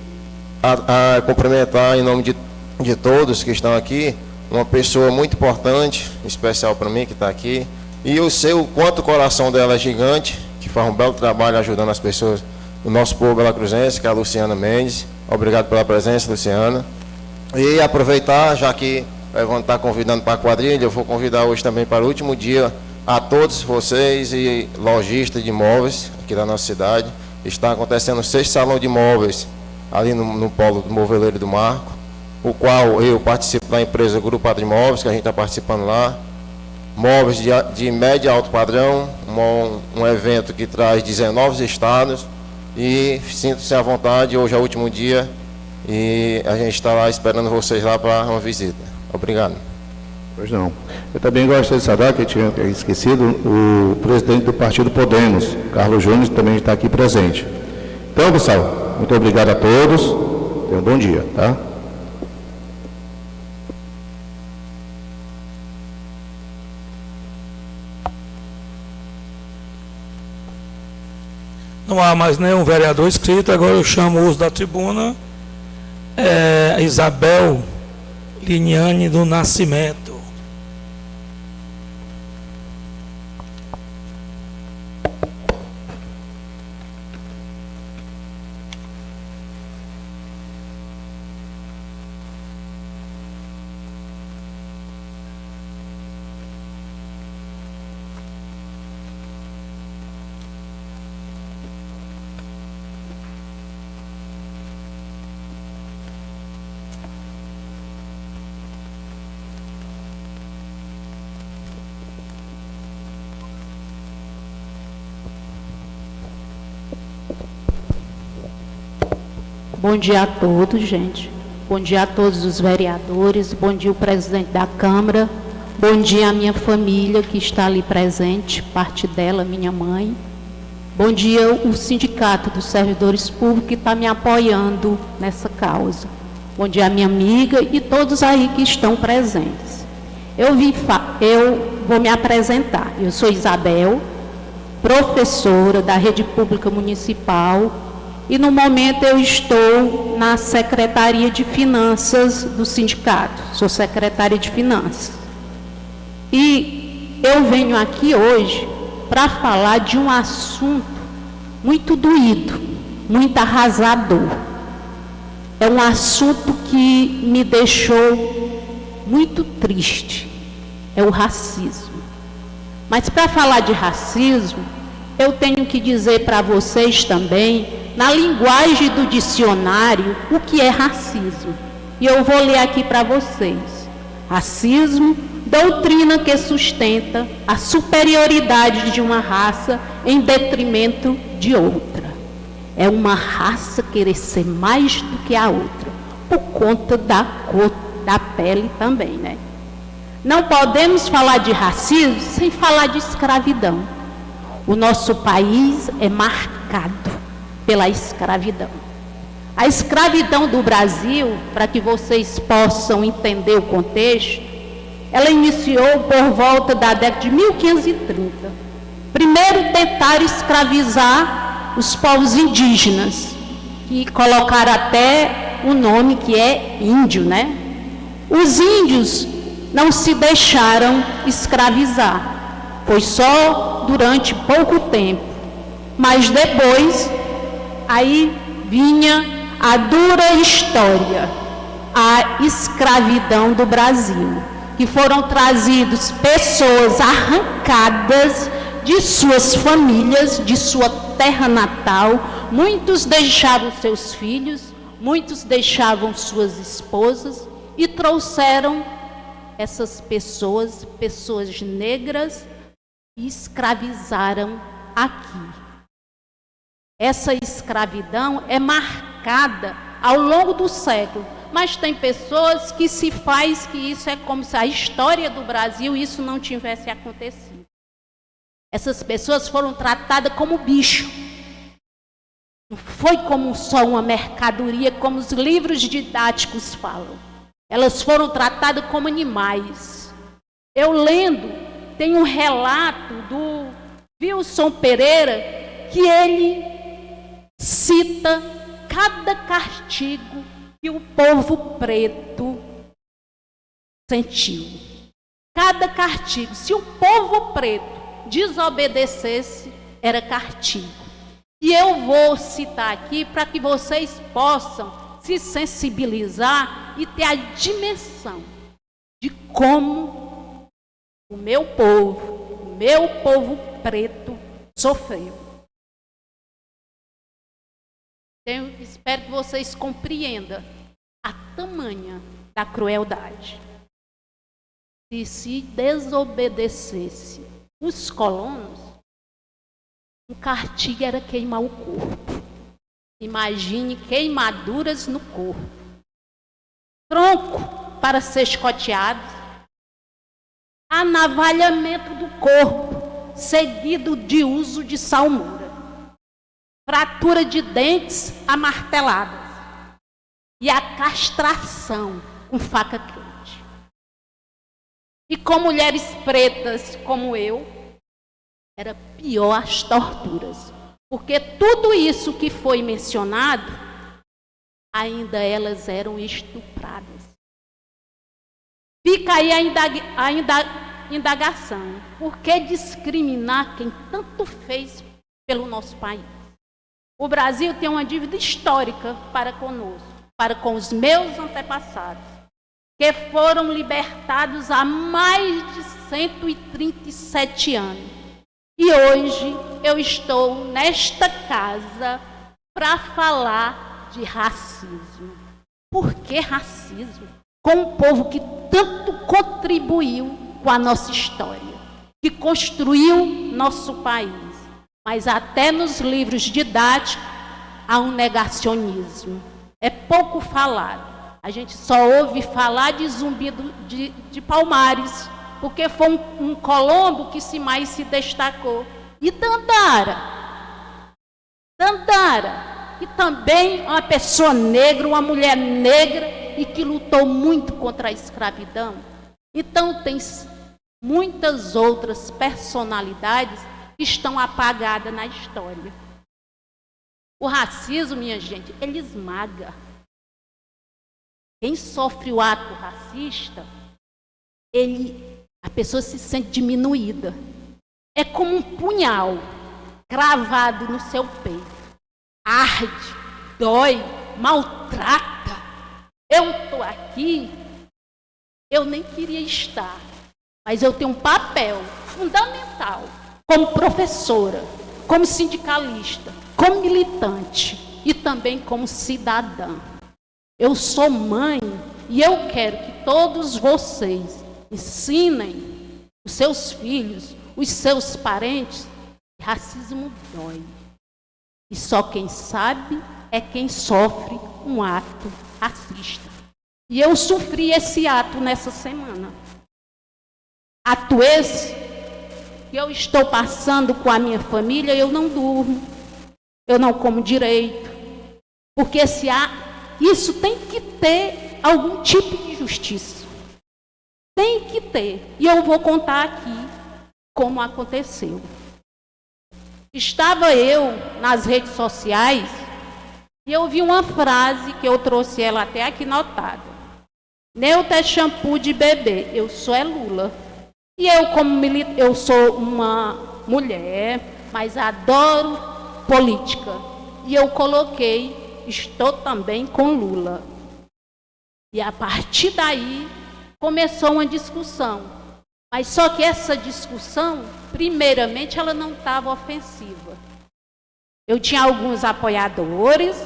cumprimentar em nome de todos que estão aqui, uma pessoa muito importante, especial para mim que está aqui. E eu sei o quanto o coração dela é gigante, que faz um belo trabalho ajudando as pessoas, o nosso povo belacruzense, que é a Luciana Mendes. Obrigado pela presença, Luciana. E aproveitar, já que o Evandro está convidando para a quadrilha, eu vou convidar hoje também para o último dia a todos vocês e lojistas de imóveis aqui da nossa cidade. Está acontecendo 6 salões de imóveis ali no polo do Moveleiro do Marco, o qual eu participo da empresa Grupo Patrimóveis, que a gente está participando lá. Móveis de médio e alto padrão, um evento que traz 19 estados, e sinto-se à vontade, hoje é o último dia, e a gente está lá esperando vocês lá para uma visita. Obrigado. Pois não. Eu também gostaria de saber, que eu tinha esquecido, o presidente do partido Podemos, Carlos Júnior, também está aqui presente. Então, pessoal, muito obrigado a todos, tenham um bom dia, tá? Não há mais nenhum vereador inscrito, agora eu chamo o uso da tribuna, Isabel Liniane do Nascimento. Bom dia a todos, gente. Bom dia a todos os vereadores. Bom dia o presidente da Câmara. Bom dia a minha família que está ali presente, parte dela, minha mãe. Bom dia o Sindicato dos Servidores Públicos que está me apoiando nessa causa. Bom dia a minha amiga e todos aí que estão presentes. Eu vou me apresentar. Eu sou Isabel, professora da Rede Pública Municipal e no momento eu estou na Secretaria de Finanças do sindicato. Sou secretária de Finanças. E eu venho aqui hoje para falar de um assunto muito doído, muito arrasador. É um assunto que me deixou muito triste. É o racismo. Mas para falar de racismo, eu tenho que dizer para vocês também, na linguagem do dicionário, o que é racismo. E eu vou ler aqui para vocês. Racismo, doutrina que sustenta a superioridade de uma raça em detrimento de outra. É uma raça querer ser mais do que a outra, por conta da cor da pele também, né? Não podemos falar de racismo sem falar de escravidão. O nosso país é marcado pela escravidão. A escravidão do Brasil, para que vocês possam entender o contexto, ela iniciou por volta da década de 1530. Primeiro tentaram escravizar os povos indígenas, que colocaram até o nome que é índio, né? Os índios não se deixaram escravizar, foi só durante pouco tempo, mas depois aí vinha a dura história, a escravidão do Brasil, que foram trazidos pessoas arrancadas de suas famílias, de sua terra natal. Muitos deixavam seus filhos, muitos deixavam suas esposas e trouxeram essas pessoas, pessoas negras, e escravizaram aqui. Essa escravidão é marcada ao longo do século, mas tem pessoas que se faz que isso é como se a história do Brasil isso não tivesse acontecido. Essas pessoas foram tratadas como bicho. Não foi como só uma mercadoria, como os livros didáticos falam. Elas foram tratadas como animais. Eu lendo, tem um relato do Wilson Pereira, que ele cita cada castigo que o povo preto sentiu. Cada castigo. Se o povo preto desobedecesse, era castigo. E eu vou citar aqui para que vocês possam se sensibilizar e ter a dimensão de como o meu povo preto sofreu. Eu espero que vocês compreendam a tamanha da crueldade. Se desobedecesse os colonos, o castigo era queimar o corpo. Imagine queimaduras no corpo. Tronco para ser chicoteado. Anavalhamento do corpo, seguido de uso de salmoura. Fratura de dentes amarteladas. E a castração com faca quente. E com mulheres pretas como eu, era pior as torturas. Porque tudo isso que foi mencionado, ainda elas eram estupradas. Fica aí a indagação. Por que discriminar quem tanto fez pelo nosso país? O Brasil tem uma dívida histórica para conosco, para com os meus antepassados, que foram libertados há mais de 137 anos. E hoje eu estou nesta casa para falar de racismo. Por que racismo? Com um povo que tanto contribuiu com a nossa história, que construiu nosso país. Mas até nos livros didáticos há um negacionismo. pouco falado. A gente só ouve falar de Zumbi de Palmares, porque foi um Colombo que mais se destacou. E Dandara, que também é uma pessoa negra, uma mulher negra, e que lutou muito contra a escravidão. Então, tem muitas outras personalidades que estão apagadas na história. O racismo, minha gente, ele esmaga. Quem sofre o ato racista, a pessoa se sente diminuída. É como um punhal cravado no seu peito. Arde, dói, maltrata. Eu estou aqui, eu nem queria estar, mas eu tenho um papel fundamental como professora, como sindicalista, como militante e também como cidadã. Eu sou mãe e eu quero que todos vocês ensinem os seus filhos, os seus parentes, que racismo dói. E só quem sabe é quem sofre um ato racista. E eu sofri esse ato nessa semana. Ato esse que eu estou passando com a minha família, eu não durmo, eu não como direito, porque isso tem que ter algum tipo de justiça. Tem que ter. E eu vou contar aqui como aconteceu. Estava eu nas redes sociais e eu vi uma frase que eu trouxe ela até aqui notada. Neuta é shampoo de bebê, eu sou Lula. E eu sou uma mulher, mas adoro política. E eu coloquei, estou também com Lula. E a partir daí começou uma discussão. Mas só que essa discussão, primeiramente, ela não estava ofensiva. Eu tinha alguns apoiadores,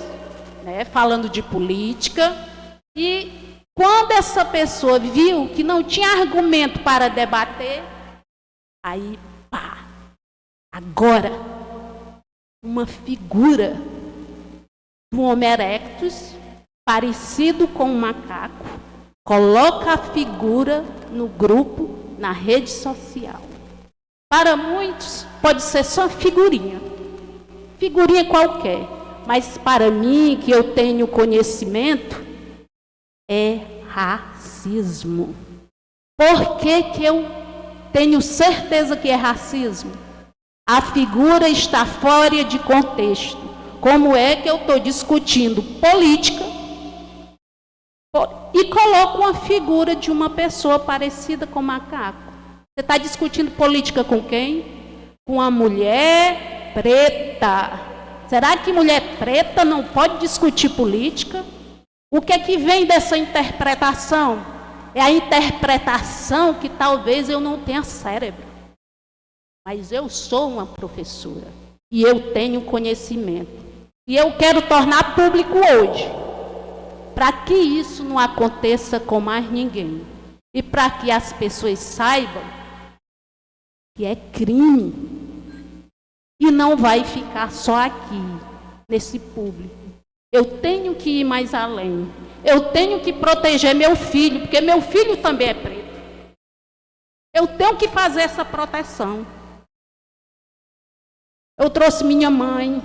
né, falando de política, e quando essa pessoa viu que não tinha argumento para debater, aí, pá, agora, uma figura do Homo erectus, parecido com um macaco, coloca a figura no grupo, na rede social. Para muitos, pode ser só figurinha qualquer, mas para mim, que eu tenho conhecimento, é racismo. Por que eu tenho certeza que é racismo? A figura está fora de contexto. Como é que eu estou discutindo política e coloco uma figura de uma pessoa parecida com macaco? Você está discutindo política com quem? Com uma mulher preta. Será que mulher preta não pode discutir política? O que é que vem dessa interpretação? É a interpretação que talvez eu não tenha cérebro. Mas eu sou uma professora e eu tenho conhecimento. E eu quero tornar público hoje, para que isso não aconteça com mais ninguém. E para que as pessoas saibam que é crime. E não vai ficar só aqui, nesse público. Eu tenho que ir mais além. Eu tenho que proteger meu filho, porque meu filho também é preto. Eu tenho que fazer essa proteção. Eu trouxe minha mãe,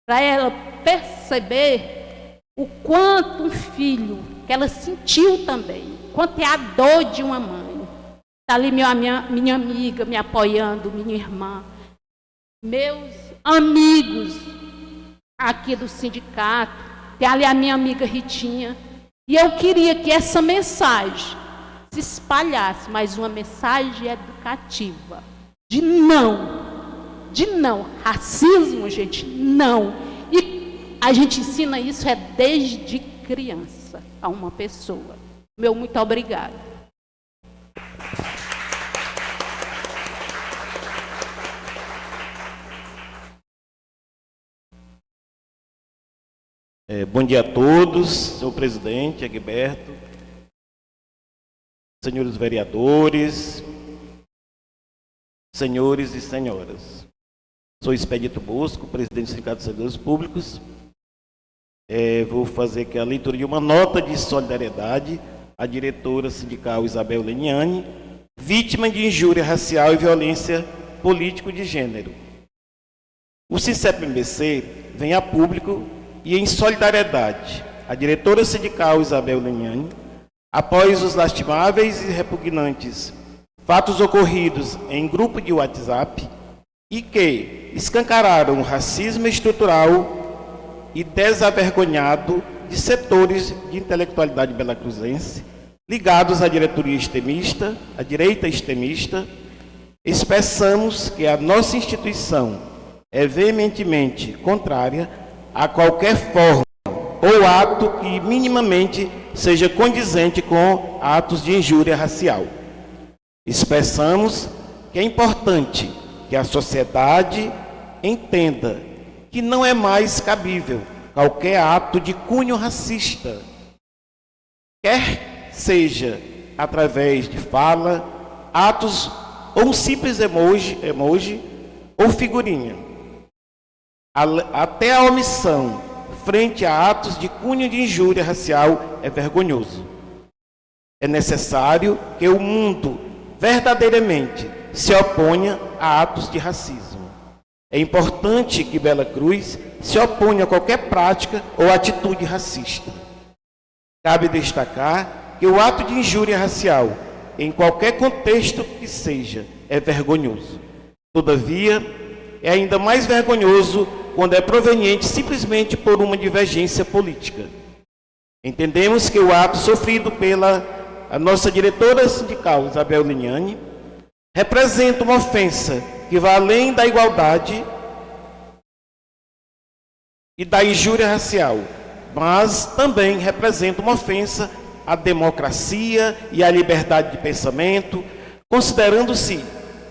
para ela perceber o quanto um filho, que ela sentiu também, quanto é a dor de uma mãe. Está ali minha amiga me apoiando, minha irmã, meus amigos aqui do sindicato, tem ali a minha amiga Ritinha. E eu queria que essa mensagem se espalhasse, mas uma mensagem educativa, de não. Racismo, gente, não. E a gente ensina isso desde criança a uma pessoa. Meu muito obrigado. Bom dia a todos, senhor presidente Egberto, senhores vereadores, senhores e senhoras. Sou Expedito Bosco, presidente do Sindicato de Servidores Públicos, vou fazer aqui a leitura de uma nota de solidariedade à diretora sindical Isabel Leniani, vítima de injúria racial e violência político de gênero. O CICEP-MBC vem a público e em solidariedade à diretora sindical Isabel Leniani, após os lastimáveis e repugnantes fatos ocorridos em grupo de WhatsApp e que escancararam o racismo estrutural e desavergonhado de setores de intelectualidade belacruzense ligados à diretoria extremista, à direita extremista, expressamos que a nossa instituição é veementemente contrária a qualquer forma ou ato que minimamente seja condizente com atos de injúria racial. Expressamos que é importante que a sociedade entenda que não é mais cabível qualquer ato de cunho racista, quer seja através de fala, atos ou um simples emoji ou figurinha. Até a omissão frente a atos de cunho de injúria racial é vergonhoso. É necessário que o mundo verdadeiramente se oponha a atos de racismo. É importante que Bela Cruz se oponha a qualquer prática ou atitude racista. Cabe destacar que o ato de injúria racial, em qualquer contexto que seja, é vergonhoso. Todavia, é ainda mais vergonhoso quando é proveniente simplesmente por uma divergência política. Entendemos que o ato sofrido pela nossa diretora sindical, Isabel Leniani, representa uma ofensa que vai além da igualdade e da injúria racial, mas também representa uma ofensa à democracia e à liberdade de pensamento, considerando-se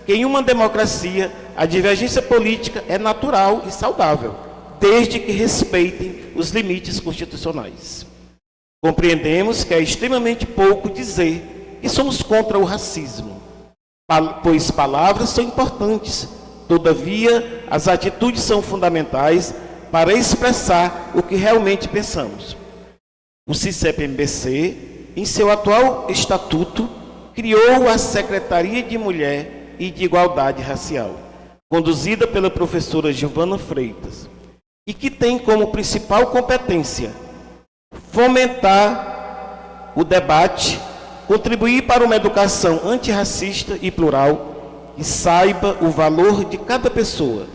que em uma democracia a divergência política é natural e saudável, desde que respeitem os limites constitucionais. Compreendemos que é extremamente pouco dizer que somos contra o racismo, pois palavras são importantes, todavia as atitudes são fundamentais para expressar o que realmente pensamos. O CICEP-MBC, em seu atual estatuto, criou a Secretaria de Mulher e de Igualdade Racial, conduzida pela professora Giovana Freitas, e que tem como principal competência fomentar o debate, contribuir para uma educação antirracista e plural, que saiba o valor de cada pessoa,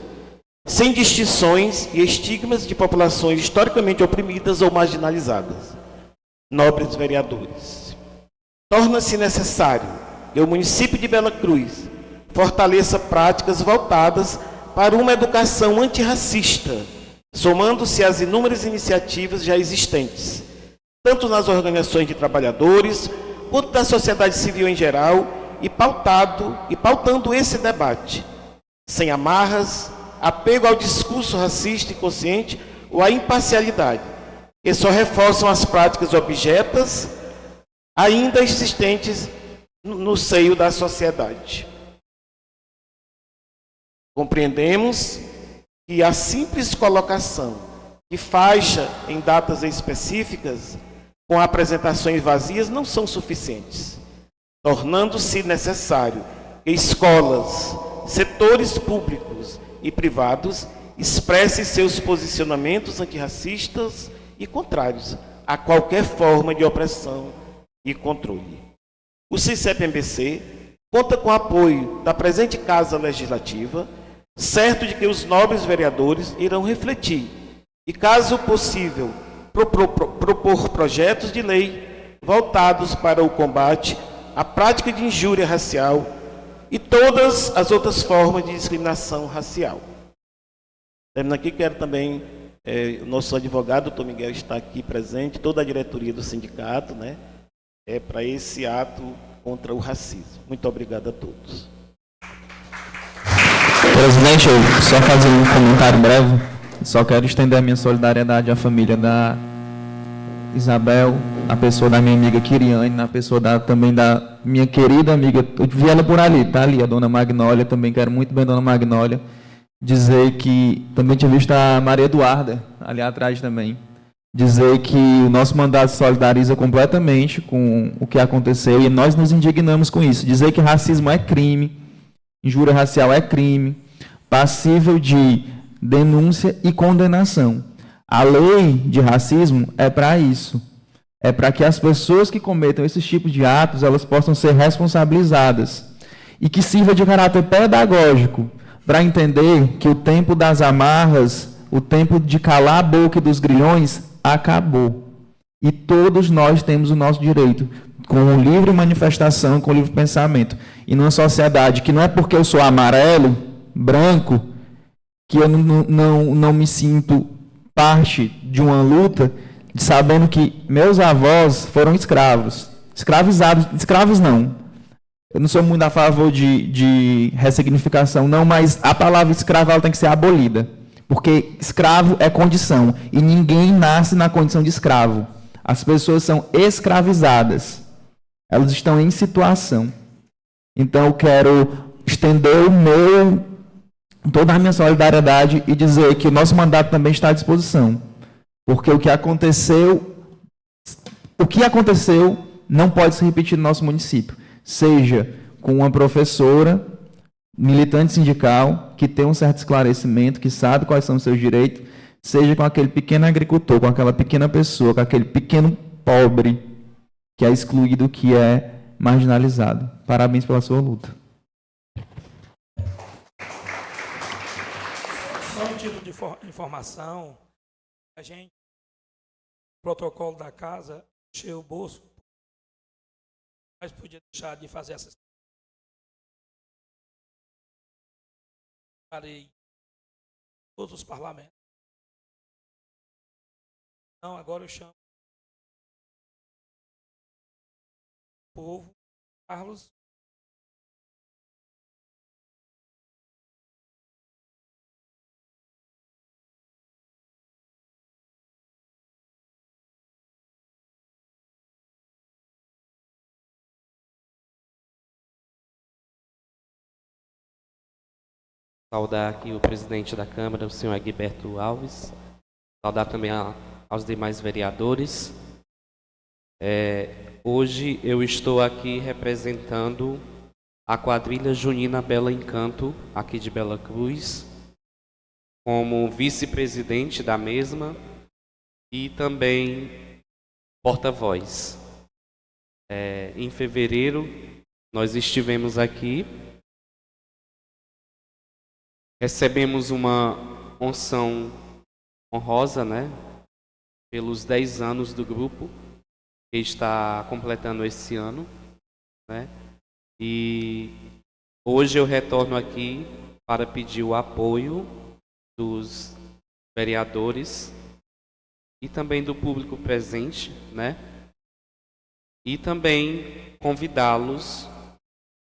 sem distinções e estigmas de populações historicamente oprimidas ou marginalizadas. Nobres vereadores, torna-se necessário que o município de Bela Cruz fortaleça práticas voltadas para uma educação antirracista, somando-se às inúmeras iniciativas já existentes, tanto nas organizações de trabalhadores, quanto da sociedade civil em geral, e pautando esse debate, sem amarras, apego ao discurso racista inconsciente ou à imparcialidade, que só reforçam as práticas objetas ainda existentes no seio da sociedade. Compreendemos que a simples colocação de faixa em datas específicas com apresentações vazias não são suficientes, tornando-se necessário que escolas, setores públicos e privados expressem seus posicionamentos antirracistas e contrários a qualquer forma de opressão e controle. O CICEP-MBC conta com o apoio da presente Casa Legislativa, certo de que os nobres vereadores irão refletir e, caso possível, propor projetos de lei voltados para o combate à prática de injúria racial e todas as outras formas de discriminação racial. Terminando aqui, quero também, o nosso advogado, doutor Miguel, está aqui presente, toda a diretoria do sindicato, né, para esse ato contra o racismo. Muito obrigado a todos. Presidente, eu só fazer um comentário breve. Só quero estender a minha solidariedade à família da Isabel, na pessoa da minha amiga Kiriane, na pessoa também da minha querida amiga, eu vi ela por ali, tá ali, a dona Magnólia, também quero muito bem a dona Magnólia. Dizer que também tinha visto a Maria Eduarda ali atrás também. dizer que o nosso mandato se solidariza completamente com o que aconteceu e nós nos indignamos com isso. Dizer que racismo é crime, injúria racial é crime, passível de denúncia e condenação. A lei de racismo é para isso. É para que as pessoas que cometam esses tipos de atos, elas possam ser responsabilizadas. E que sirva de caráter pedagógico para entender que o tempo das amarras, o tempo de calar a boca dos grilhões, acabou. E todos nós temos o nosso direito, com livre manifestação, com livre pensamento. E numa sociedade que não é porque eu sou amarelo, branco, que eu não me sinto parte de uma luta, sabendo que meus avós foram escravos. Escravizados, escravos não. Eu não sou muito a favor de ressignificação, não, mas a palavra escravo ela tem que ser abolida. Porque escravo é condição. E ninguém nasce na condição de escravo. As pessoas são escravizadas. Elas estão em situação. Então eu quero estender toda a minha solidariedade e dizer que o nosso mandato também está à disposição. Porque o que aconteceu não pode se repetir no nosso município. Seja com uma professora, militante sindical, que tem um certo esclarecimento, que sabe quais são os seus direitos, seja com aquele pequeno agricultor, com aquela pequena pessoa, com aquele pequeno pobre, que é excluído, que é marginalizado. Parabéns pela sua luta. Só um tipo de informação, a gente, o protocolo da casa, encheu o bolso, mas podia deixar de fazer essas. Parei todos os parlamentos. Então, agora eu chamo o povo, Carlos. Saudar aqui o presidente da Câmara, o senhor Egberto Alves. Saudar também aos demais vereadores. Hoje eu estou aqui representando a quadrilha junina Bela Encanto, aqui de Bela Cruz, como vice-presidente da mesma e também porta-voz. Em fevereiro, nós estivemos aqui, recebemos uma unção honrosa, né, pelos 10 anos do grupo, que está completando esse ano, né, e hoje eu retorno aqui para pedir o apoio dos vereadores e também do público presente, né, e também convidá-los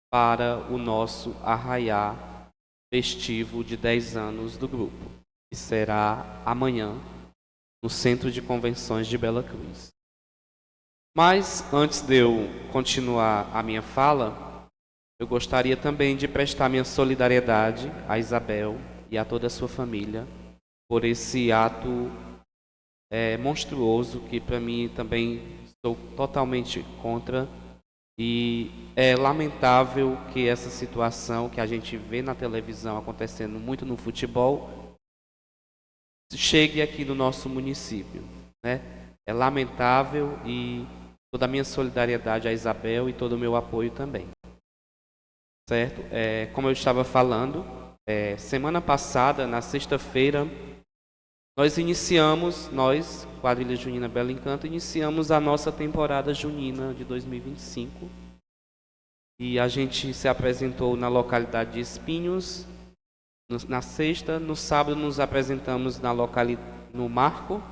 para o nosso arraiá festivo de 10 anos do grupo, que será amanhã no Centro de Convenções de Bela Cruz. Mas, antes de eu continuar a minha fala, eu gostaria também de prestar minha solidariedade a Isabel e a toda a sua família por esse ato monstruoso, que para mim também sou totalmente contra. E é lamentável que essa situação que a gente vê na televisão acontecendo muito no futebol chegue aqui no nosso município, né? É lamentável e toda a minha solidariedade a Isabel e todo o meu apoio também. Certo? Como eu estava falando, semana passada, na sexta-feira, nós, Quadrilha Junina Bela Encanto, iniciamos a nossa temporada junina de 2025. E a gente se apresentou na localidade de Espinhos, na sexta. No sábado nos apresentamos no Marco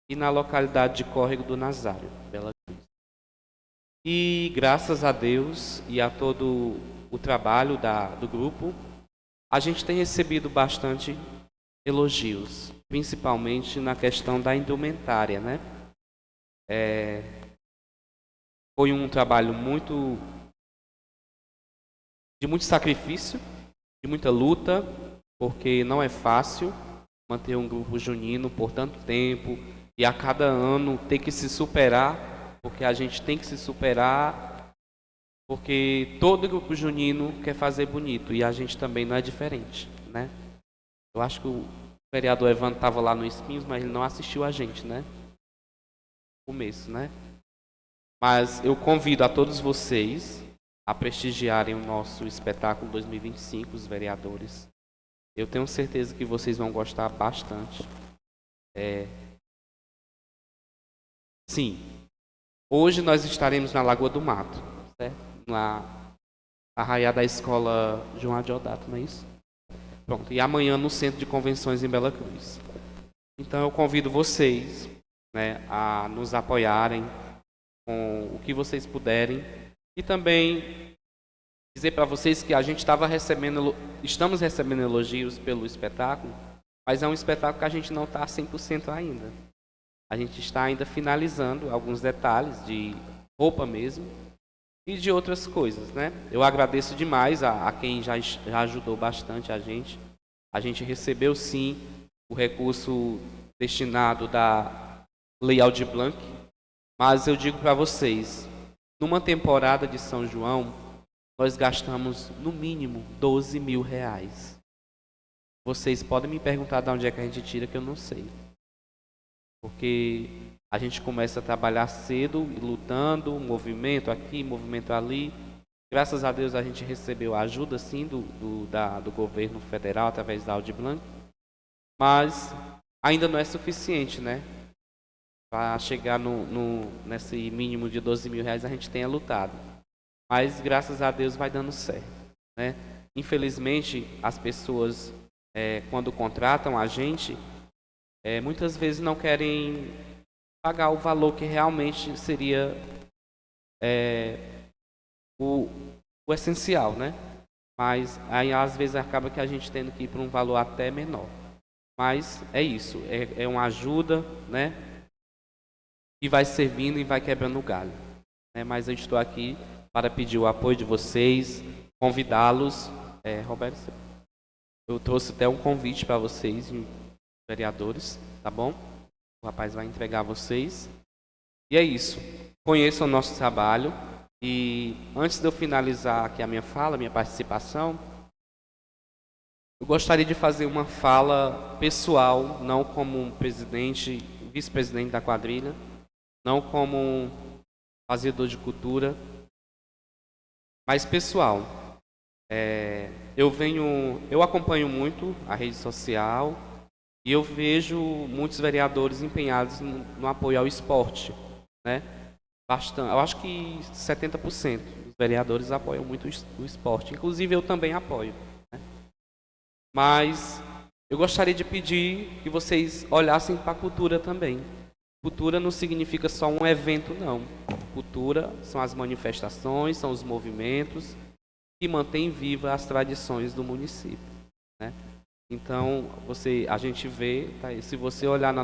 e na localidade de Córrego do Nazário, Bela Cruz. E graças a Deus e a todo o trabalho do grupo, a gente tem recebido bastante elogios, principalmente na questão da indumentária, né? Foi um trabalho de muito sacrifício, de muita luta, porque não é fácil manter um grupo junino por tanto tempo, e a cada ano ter que se superar, porque a gente tem que se superar, porque todo grupo junino quer fazer bonito e a gente também não é diferente, né? Eu acho que o vereador Evandro estava lá no Espinhos, mas ele não assistiu a gente, né? Começo, né? Mas eu convido a todos vocês a prestigiarem o nosso espetáculo 2025, os vereadores. Eu tenho certeza que vocês vão gostar bastante. Sim, hoje nós estaremos na Lagoa do Mato, certo? Na arraiá da escola João Adiodato, não é isso? Pronto, e amanhã no Centro de Convenções em Bela Cruz. Então eu convido vocês, né, a nos apoiarem com o que vocês puderem e também dizer para vocês que a gente estamos recebendo elogios pelo espetáculo, mas é um espetáculo que a gente não está 100% ainda. A gente está ainda finalizando alguns detalhes de roupa mesmo e de outras coisas, né? Eu agradeço demais a quem já ajudou bastante a gente. A gente recebeu sim o recurso destinado da Lei Aldir Blanc, mas eu digo para vocês, numa temporada de São João, nós gastamos no mínimo R$12.000. Vocês podem me perguntar de onde é que a gente tira, que eu não sei. Porque a gente começa a trabalhar cedo, lutando, movimento aqui, movimento ali. Graças a Deus a gente recebeu a ajuda, sim, do governo federal, através da Aldir Blanc. Mas ainda não é suficiente, né? Para chegar nesse mínimo de R$12.000, a gente tenha lutado. Mas, graças a Deus, vai dando certo, né? Infelizmente, as pessoas, quando contratam a gente, muitas vezes não querem pagar o valor que realmente seria o essencial, né? Mas aí às vezes acaba que a gente tendo que ir para um valor até menor. Mas é isso, é uma ajuda, né? E vai servindo e vai quebrando o galho, né? Mas eu estou aqui para pedir o apoio de vocês, convidá-los. Roberto, eu trouxe até um convite para vocês, vereadores, tá bom? O rapaz vai entregar a vocês. E é isso. Conheçam o nosso trabalho. E antes de eu finalizar aqui a minha fala, minha participação, eu gostaria de fazer uma fala pessoal, não como um presidente, vice-presidente da quadrilha, não como um fazedor de cultura, mas pessoal. Eu acompanho muito a rede social e eu vejo muitos vereadores empenhados no apoio ao esporte, né? Bastante, eu acho que 70% dos vereadores apoiam muito o esporte, inclusive eu também apoio, né? Mas eu gostaria de pedir que vocês olhassem para a cultura também. Cultura não significa só um evento, não. Cultura são as manifestações, são os movimentos que mantêm viva as tradições do município, né? Então, a gente vê, tá? Se você olhar no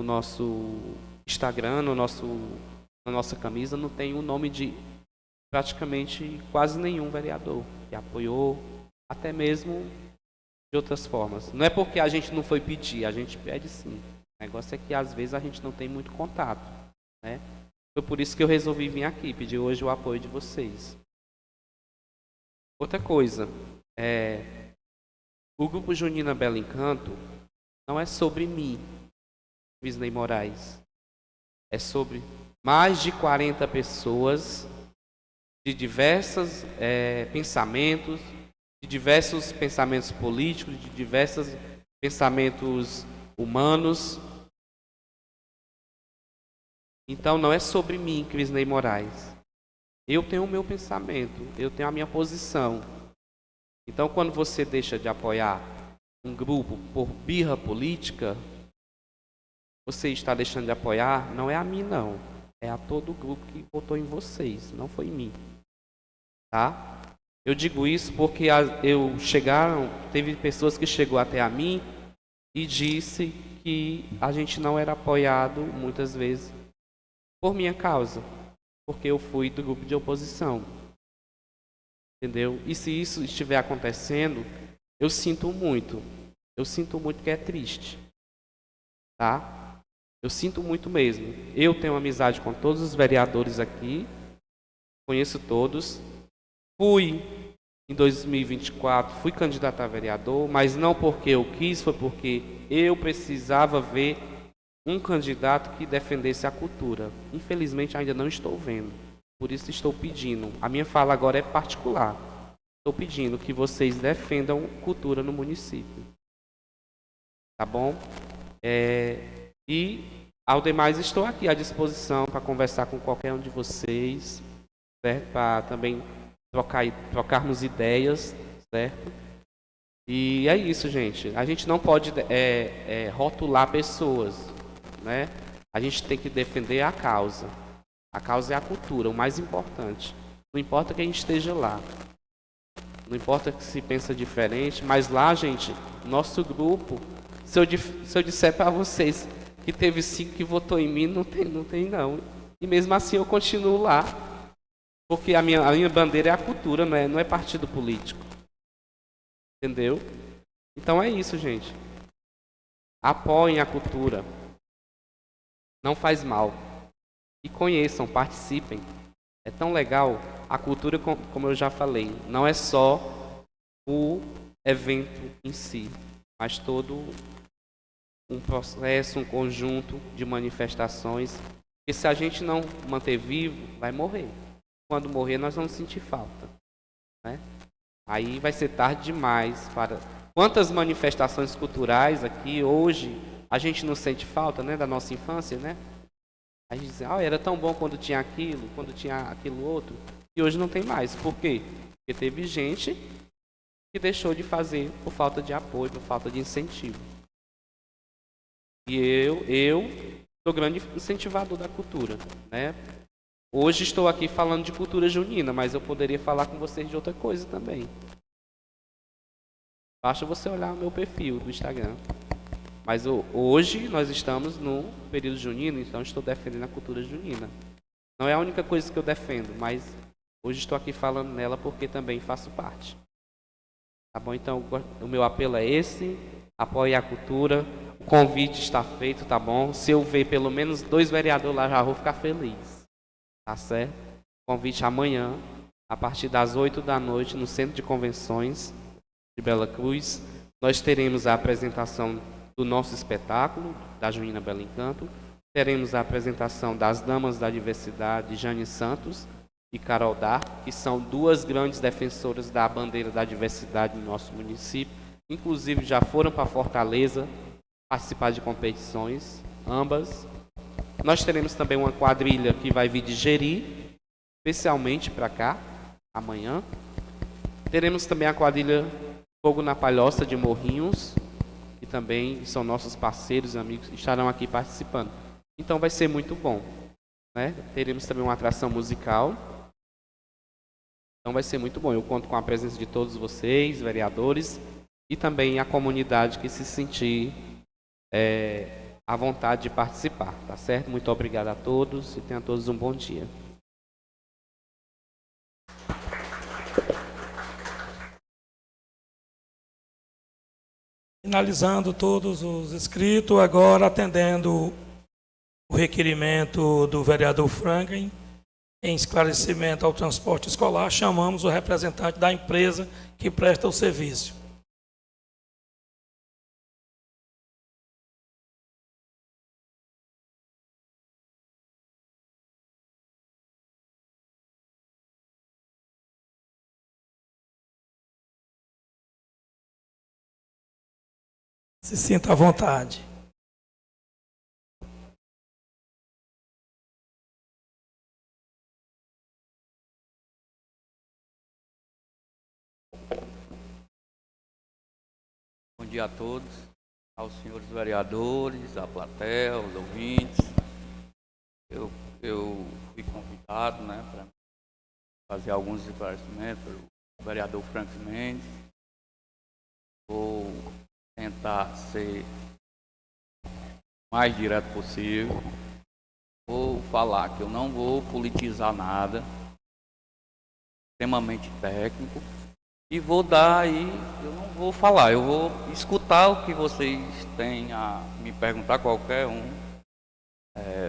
nosso Instagram, na nossa camisa, não tem o nome de praticamente quase nenhum vereador que apoiou, até mesmo de outras formas. Não é porque a gente não foi pedir, a gente pede sim. O negócio é que às vezes a gente não tem muito contato, né? Foi por isso que eu resolvi vir aqui, pedir hoje o apoio de vocês. Outra coisa, o Grupo Junina Belo Encanto não é sobre mim, Wisley Moraes. É sobre mais de 40 pessoas de diversos pensamentos, de diversos pensamentos políticos, de diversos pensamentos humanos. Então não é sobre mim, Wisley Moraes. Eu tenho o meu pensamento, eu tenho a minha posição. Então quando você deixa de apoiar um grupo por birra política, você está deixando de apoiar, não é a mim não, é a todo o grupo que votou em vocês, não foi em mim, tá? Eu digo isso porque teve pessoas que chegou até a mim e disse que a gente não era apoiado muitas vezes por minha causa, porque eu fui do grupo de oposição, entendeu? E se isso estiver acontecendo, eu sinto muito que é triste. tá? Eu sinto muito mesmo. Eu tenho amizade com todos os vereadores aqui, conheço todos. Fui em 2024, fui candidato a vereador, mas não porque eu quis, foi porque eu precisava ver um candidato que defendesse a cultura. Infelizmente ainda não estou vendo, por isso estou pedindo. A minha fala agora é particular. Estou pedindo que vocês defendam cultura no município. Tá bom? E, ao demais, estou aqui à disposição para conversar com qualquer um de vocês, certo? Para também trocarmos ideias, certo? E é isso, gente. A gente não pode rotular pessoas, né? A gente tem que defender a causa. A causa é a cultura, o mais importante. Não importa que a gente esteja lá. Não importa que se pensa diferente, mas lá, gente, nosso grupo, se eu disser para vocês que teve 5 que votou em mim, não tem não. E mesmo assim eu continuo lá. Porque a minha bandeira é a cultura, não é partido político. Entendeu? Então é isso, gente. Apoiem a cultura. Não faz mal. E conheçam, participem. É tão legal. A cultura, como eu já falei, não é só o evento em si, mas todo um processo, um conjunto de manifestações. E se a gente não manter vivo, vai morrer. Quando morrer, nós vamos sentir falta, né? Aí vai ser tarde demais para... Quantas manifestações culturais aqui hoje a gente não sente falta, né, da nossa infância, né? A gente diz, era tão bom quando tinha aquilo outro, e hoje não tem mais. Por quê? Porque teve gente que deixou de fazer por falta de apoio, por falta de incentivo. E eu sou grande incentivador da cultura, né? Hoje estou aqui falando de cultura junina, mas eu poderia falar com vocês de outra coisa também. Basta você olhar o meu perfil do Instagram. Mas hoje nós estamos no período junino, então estou defendendo a cultura junina. Não é a única coisa que eu defendo, mas hoje estou aqui falando nela porque também faço parte. Tá bom? Então o meu apelo é esse, apoie a cultura, o convite está feito, tá bom? Se eu ver pelo menos 2 vereadores lá, já vou ficar feliz. Tá certo? Convite amanhã, a partir das 8 da noite, no Centro de Convenções de Bela Cruz. Nós teremos a apresentação do nosso espetáculo, da Junina Belo Encanto. Teremos a apresentação das Damas da Diversidade, Jane Santos e Carol Dar, que são 2 grandes defensoras da bandeira da diversidade no nosso município. Inclusive, já foram para Fortaleza participar de competições, ambas. Nós teremos também uma quadrilha que vai vir de Jeri, especialmente para cá, amanhã. Teremos também a quadrilha Fogo na Palhoça de Morrinhos, que também são nossos parceiros e amigos, estarão aqui participando. Então vai ser muito bom, né? Teremos também uma atração musical. Então vai ser muito bom. Eu conto com a presença de todos vocês, vereadores, e também a comunidade que se sentir à vontade de participar, tá certo? Muito obrigado a todos e tenham todos um bom dia. Finalizando todos os inscritos, agora atendendo o requerimento do vereador Franklin, em esclarecimento ao transporte escolar, chamamos o representante da empresa que presta o serviço. Se sinta à vontade. Bom dia a todos, aos senhores vereadores, à plateia, aos ouvintes. Eu fui convidado, né, para fazer alguns esclarecimentos pelo vereador Franklin Mendes. Vou tentar ser o mais direto possível. Vou falar que eu não vou politizar nada, extremamente técnico, E vou dar aí, eu não vou falar, eu vou escutar o que vocês têm a me perguntar, qualquer um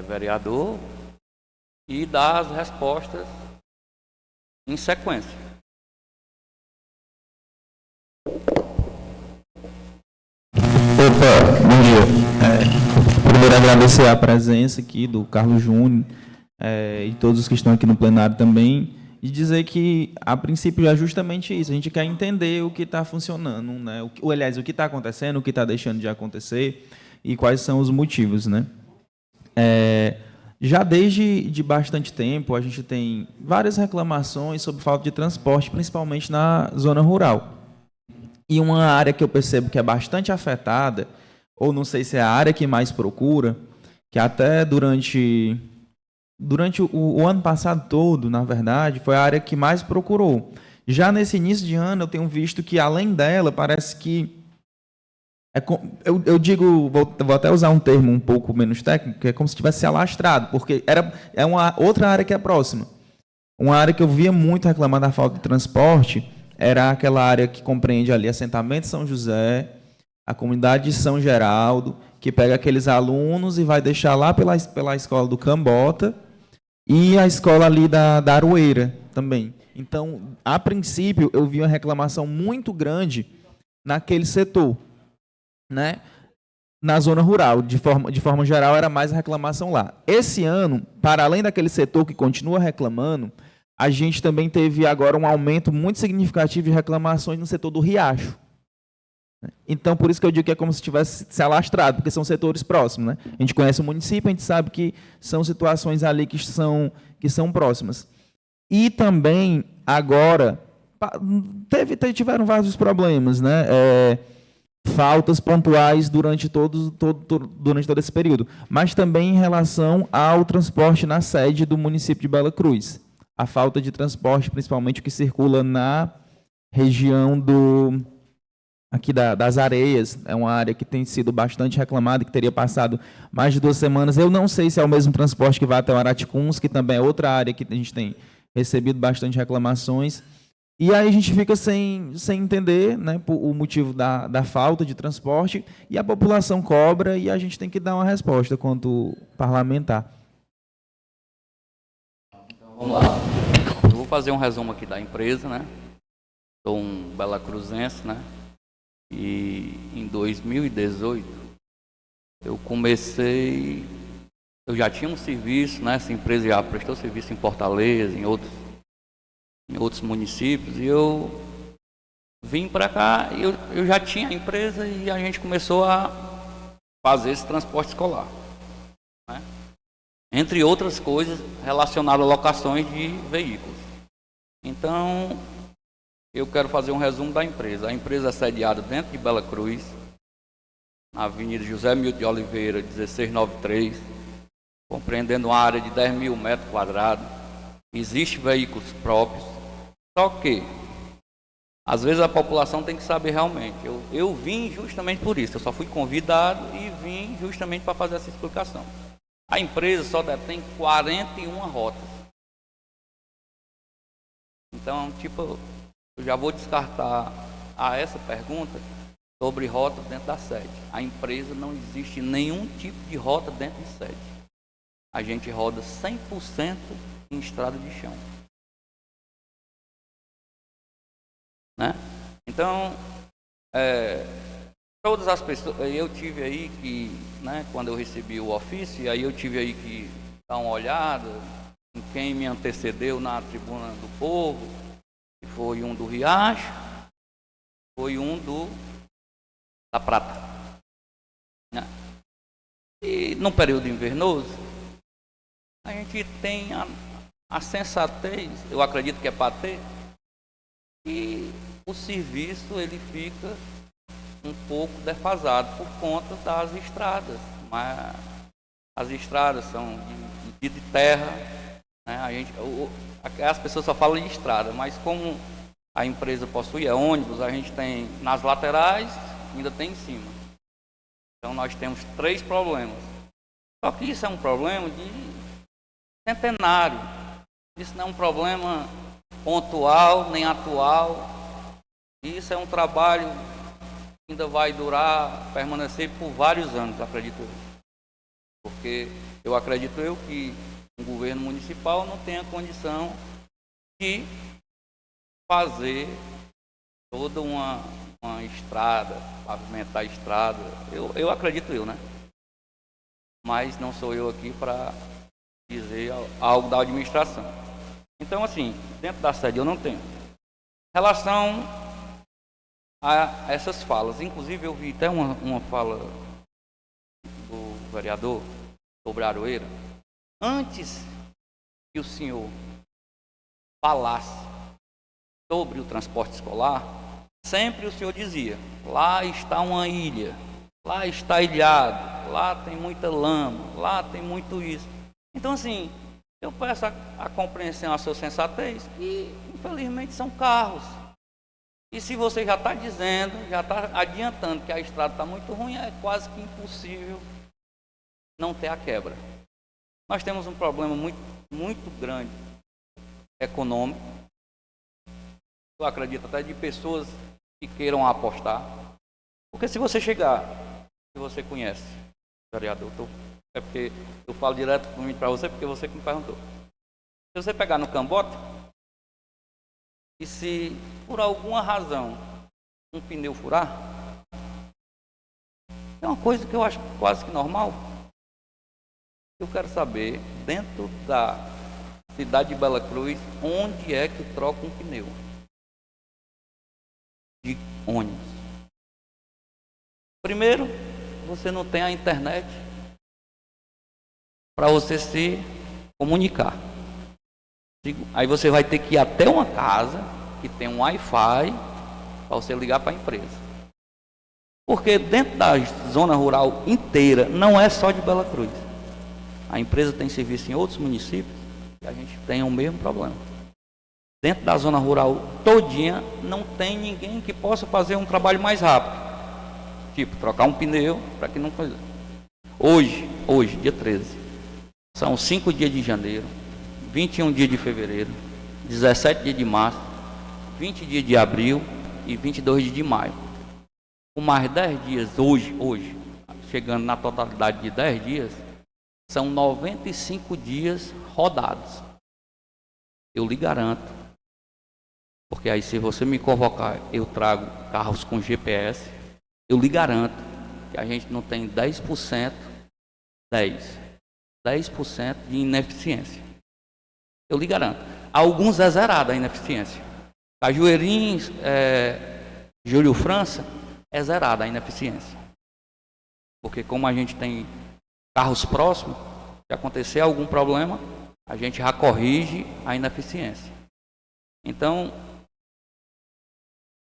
vereador, e dar as respostas em sequência. Opa, bom dia. Primeiro agradecer a presença aqui do Carlos Júnior e todos os que estão aqui no plenário também, e dizer que, a princípio, é justamente isso. A gente quer entender o que está funcionando, né? Aliás, o que está acontecendo, o que está deixando de acontecer e quais são os motivos, né? Já desde bastante tempo, a gente tem várias reclamações sobre falta de transporte, principalmente na zona rural. E uma área que eu percebo que é bastante afetada, ou não sei se é a área que mais procura, que até durante o ano passado todo, na verdade, foi a área que mais procurou. Já nesse início de ano, eu tenho visto que, além dela, parece que... eu digo, vou até usar um termo um pouco menos técnico, que é como se tivesse se alastrado, porque é uma outra área que é próxima. Uma área que eu via muito reclamar da falta de transporte era aquela área que compreende ali assentamento São José, a comunidade de São Geraldo, que pega aqueles alunos e vai deixar lá pela escola do Cambota e a escola ali da Aroeira também. Então, a princípio, eu vi uma reclamação muito grande naquele setor, né? Na zona rural, de forma geral, era mais a reclamação lá. Esse ano, para além daquele setor que continua reclamando, a gente também teve agora um aumento muito significativo de reclamações no setor do Riacho. Então, por isso que eu digo que é como se tivesse se alastrado, porque são setores próximos, né? A gente conhece o município, a gente sabe que são situações ali que são próximas. E também, agora, tiveram vários problemas, né? Faltas pontuais durante todo esse período, mas também em relação ao transporte na sede do município de Bela Cruz. A falta de transporte, principalmente o que circula na região aqui das Areias, é uma área que tem sido bastante reclamada, que teria passado mais de 2 semanas. Eu não sei se é o mesmo transporte que vai até o Araticuns, que também é outra área que a gente tem recebido bastante reclamações. E aí a gente fica sem entender, né, o motivo da falta de transporte, e a população cobra, e a gente tem que dar uma resposta quanto parlamentar. Então, vamos lá. Eu vou fazer um resumo aqui da empresa, né? Sou um belacruzense, né? E em 2018 eu já tinha um serviço, né? Essa empresa já prestou serviço em Fortaleza, em outros municípios, e eu vim para cá, eu já tinha a empresa e a gente começou a fazer esse transporte escolar, né? Entre outras coisas relacionadas a locações de veículos. Então, eu quero fazer um resumo da empresa. A empresa é sediada dentro de Bela Cruz, na Avenida José Milton de Oliveira, 1693, compreendendo uma área de 10 mil metros quadrados. Existem veículos próprios, só que, às vezes, a população tem que saber realmente. Eu vim justamente por isso, eu só fui convidado e vim justamente para fazer essa explicação. A empresa só detém 41 rotas. Então, eu já vou descartar essa pergunta sobre rota dentro da sede. A empresa não existe nenhum tipo de rota dentro de sede. A gente roda 100% em estrada de chão, né? Então, todas as pessoas, eu tive aí que, né, quando eu recebi o ofício, aí eu tive aí que dar uma olhada em quem me antecedeu na tribuna do povo, que foi um do Riacho, foi um da Prata, né? E no período invernoso, a gente tem a sensatez, eu acredito que é para ter, e o serviço ele fica um pouco defasado por conta das estradas. Mas as estradas são de terra, né? As pessoas só falam de estrada, mas como a empresa possui ônibus, a gente tem nas laterais, ainda tem em cima. Então nós temos 3 problemas. Só que isso é um problema de centenário. Isso não é um problema pontual nem atual. E isso é um trabalho que ainda vai durar, permanecer por vários anos, acredito eu. Porque eu acredito eu que o governo municipal não tem a condição de fazer toda uma estrada, pavimentar a estrada. Eu acredito eu, né? Mas não sou eu aqui para dizer algo da administração. Então, assim, dentro da sede eu não tenho. Em relação a essas falas, inclusive eu vi até uma fala do vereador sobre a Aroeira. Antes que o senhor falasse sobre o transporte escolar, sempre o senhor dizia: lá está uma ilha, lá está ilhado, lá tem muita lama, lá tem muito isso. Então, assim, eu peço a compreensão, a sua sensatez, que infelizmente são carros. E se você já está dizendo, já está adiantando que a estrada está muito ruim, é quase que impossível não ter a quebra. Nós temos um problema muito grande econômico. Eu acredito até de pessoas que queiram apostar. Porque se você chegar, se você conhece, vereador, é porque eu falo diretamente para você, porque você que me perguntou. Se você pegar no Cambota, e se por alguma razão um pneu furar, é uma coisa que eu acho quase que normal. Eu quero saber, dentro da cidade de Bela Cruz, onde é que troca um pneu de ônibus? Primeiro, você não tem a internet para você se comunicar. Aí você vai ter que ir até uma casa que tem um Wi-Fi para você ligar para a empresa. Porque dentro da zona rural inteira, não é só de Bela Cruz. A empresa tem serviço em outros municípios e a gente tem o mesmo problema. Dentro da zona rural todinha, não tem ninguém que possa fazer um trabalho mais rápido. Tipo, trocar um pneu para que não coisa. Hoje, dia 13, são 5 dias de janeiro, 21 dias de fevereiro, 17 dias de março, 20 dias de abril e 22 dias de maio. Com mais 10 dias, hoje, chegando na totalidade de 10 dias, são 95 dias rodados. Eu lhe garanto, porque aí se você me convocar, eu trago carros com GPS, eu lhe garanto que a gente não tem 10% de ineficiência. Eu lhe garanto. Alguns é zerada a ineficiência. Cajueirinho, Júlio França, é zerada a ineficiência. Porque como a gente tem carros próximos, se acontecer algum problema, a gente já corrige a ineficiência. Então,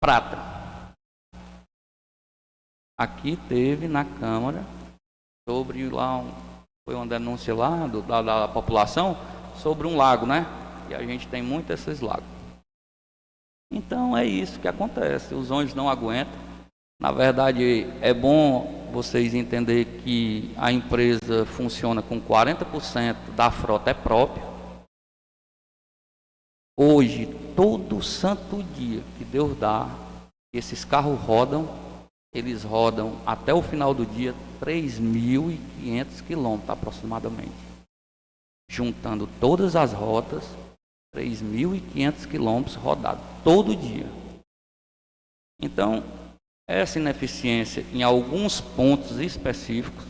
Prata. Aqui teve na Câmara, sobre lá, foi uma denúncia lá da população, sobre um lago, né? E a gente tem muito esses lagos. Então é isso que acontece, os ônibus não aguentam. Na verdade, é bom vocês entenderem que a empresa funciona com 40% da frota é própria. Hoje, todo santo dia que Deus dá, esses carros rodam, eles rodam até o final do dia 3.500 quilômetros aproximadamente. Juntando todas as rotas, 3.500 quilômetros rodados, todo dia. Então, essa ineficiência em alguns pontos específicos,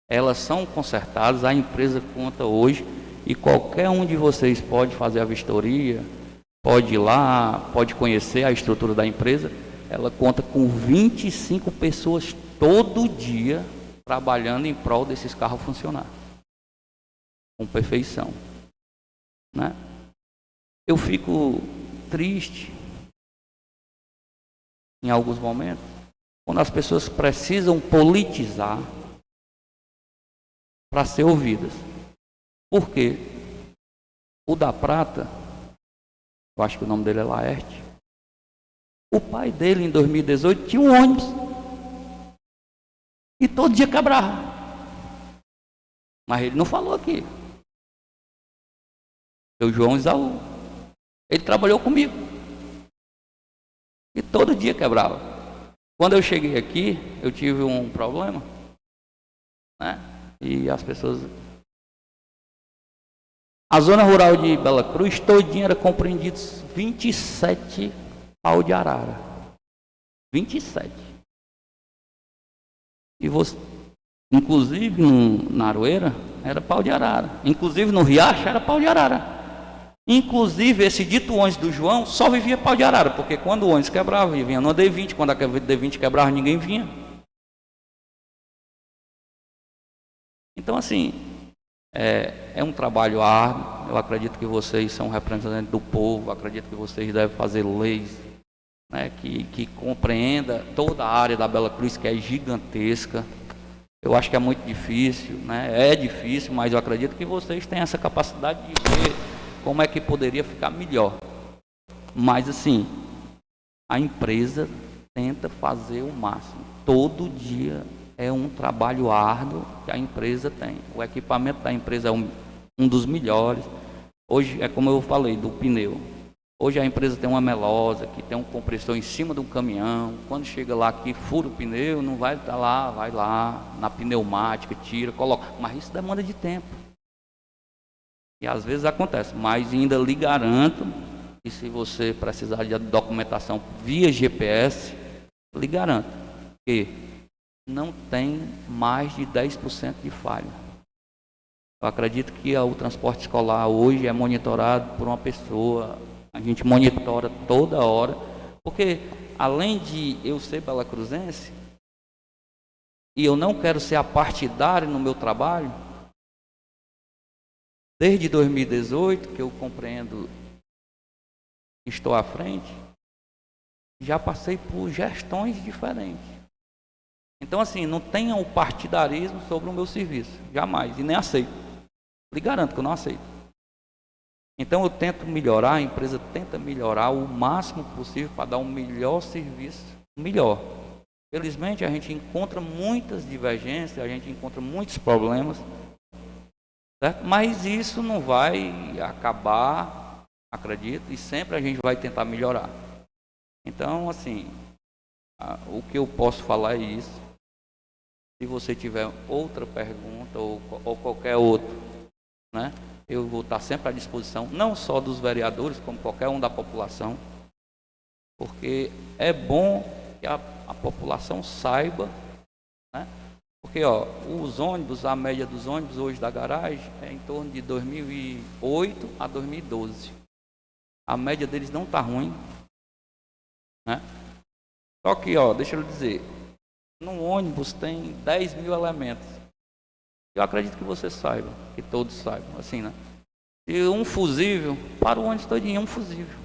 elas são consertadas, a empresa conta hoje, e qualquer um de vocês pode fazer a vistoria, pode ir lá, pode conhecer a estrutura da empresa, ela conta com 25 pessoas todo dia trabalhando em prol desses carros funcionar. Com perfeição. Né? Eu fico triste em alguns momentos, quando as pessoas precisam politizar para ser ouvidas. Por quê? O da Prata, eu acho que o nome dele é Laerte, o pai dele em 2018 tinha um ônibus e todo dia quebrava. Mas ele não falou aqui. O João Isaú, ele trabalhou comigo. E todo dia quebrava. Quando eu cheguei aqui, eu tive um problema, né? E as pessoas... A zona rural de Bela Cruz, todinha era compreendidos 27 pau de arara. 27. E você, inclusive na Aroeira, era pau de arara. Inclusive no Riacho, era pau de arara. Inclusive esse dito ônibus do João só vivia pau de arara, porque quando o ônibus quebrava, vinha no D20, quando a D20 quebrava, ninguém vinha. Então, assim, é um trabalho árduo. Eu acredito que vocês são representantes do povo, acredito que vocês devem fazer leis, né, que compreenda toda a área da Bela Cruz, que é gigantesca. Eu acho que é muito difícil, né? É difícil, mas eu acredito que vocês têm essa capacidade de ver como é que poderia ficar melhor. Mas, assim, a empresa tenta fazer o máximo. Todo dia é um trabalho árduo que a empresa tem. O equipamento da empresa é um dos melhores. Hoje, é como eu falei, do pneu. Hoje a empresa tem uma melosa, que tem um compressor em cima do caminhão. Quando chega lá que fura o pneu, não vai estar lá, vai lá na pneumática, tira, coloca. Mas isso demanda de tempo. E às vezes acontece, mas ainda lhe garanto que se você precisar de documentação via GPS, lhe garanto que não tem mais de 10% de falha. Eu acredito que o transporte escolar hoje é monitorado por uma pessoa, a gente monitora toda hora, porque além de eu ser belacruzense, e eu não quero ser apartidário no meu trabalho, desde 2018, que eu compreendo que estou à frente, já passei por gestões diferentes. Então, assim, não tenha o partidarismo sobre o meu serviço, jamais, e nem aceito. Lhe garanto que eu não aceito. Então, eu tento melhorar, a empresa tenta melhorar o máximo possível para dar um melhor serviço, melhor. Felizmente, a gente encontra muitas divergências, a gente encontra muitos problemas, certo? Mas isso não vai acabar, acredito, e sempre a gente vai tentar melhorar. Então, assim, o que eu posso falar é isso. Se você tiver outra pergunta ou qualquer outro, né, eu vou estar sempre à disposição, não só dos vereadores, como qualquer um da população, porque é bom que a população saiba, né? Porque os ônibus, a média dos ônibus hoje da garagem é em torno de 2008 a 2012. A média deles não está ruim, né? Só que, deixa eu dizer, num ônibus tem 10 mil elementos. Eu acredito que você saiba, que todos saibam, assim, né? E um fusível, para o ônibus todinho, um fusível.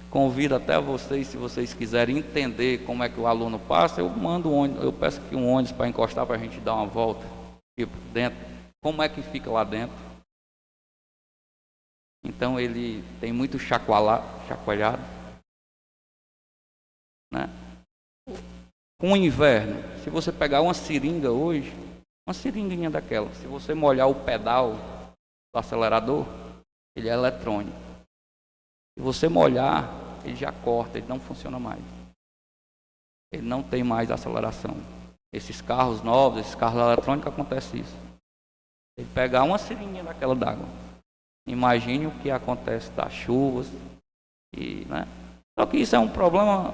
Convido até vocês, se vocês quiserem entender como é que o aluno passa, eu mando um ônibus, eu peço aqui um ônibus para encostar para a gente dar uma volta, tipo, dentro, como é que fica lá dentro. Então ele tem muito chacoalhado, né? Com o inverno, se você pegar uma seringa hoje, uma seringuinha daquela, se você molhar o pedal do acelerador, ele é eletrônico. Se você molhar, ele já corta, ele não funciona mais. Ele não tem mais aceleração. Esses carros novos, esses carros eletrônicos, acontece isso. Ele pegar uma seringuinha daquela d'água. Imagine o que acontece das chuvas, né? Só que isso é um problema,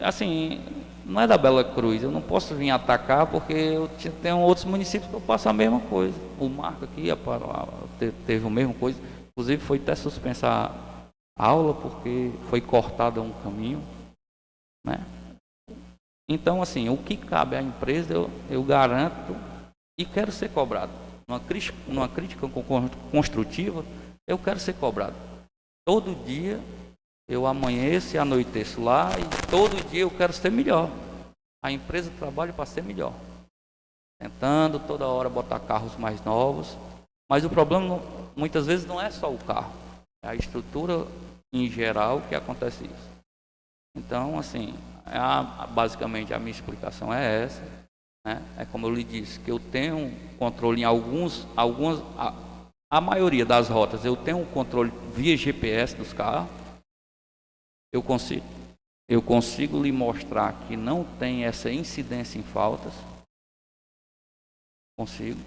assim, não é da Bela Cruz. Eu não posso vir atacar porque eu tenho outros municípios que eu passo a mesma coisa. O Marco aqui teve a mesma coisa. Inclusive foi até suspensa a aula porque foi cortado um caminho, né? Então, assim, o que cabe à empresa, eu garanto e quero ser cobrado. Numa crítica construtiva, eu quero ser cobrado. Todo dia eu amanheço e anoiteço lá e todo dia eu quero ser melhor. A empresa trabalha para ser melhor. Tentando toda hora botar carros mais novos. Mas o problema muitas vezes não é só o carro. É a estrutura em geral que acontece isso. Então, assim, basicamente a minha explicação é essa. Né? É como eu lhe disse, que eu tenho controle em a maioria das rotas, eu tenho um controle via GPS dos carros. eu consigo lhe mostrar que não tem essa incidência em faltas. Consigo.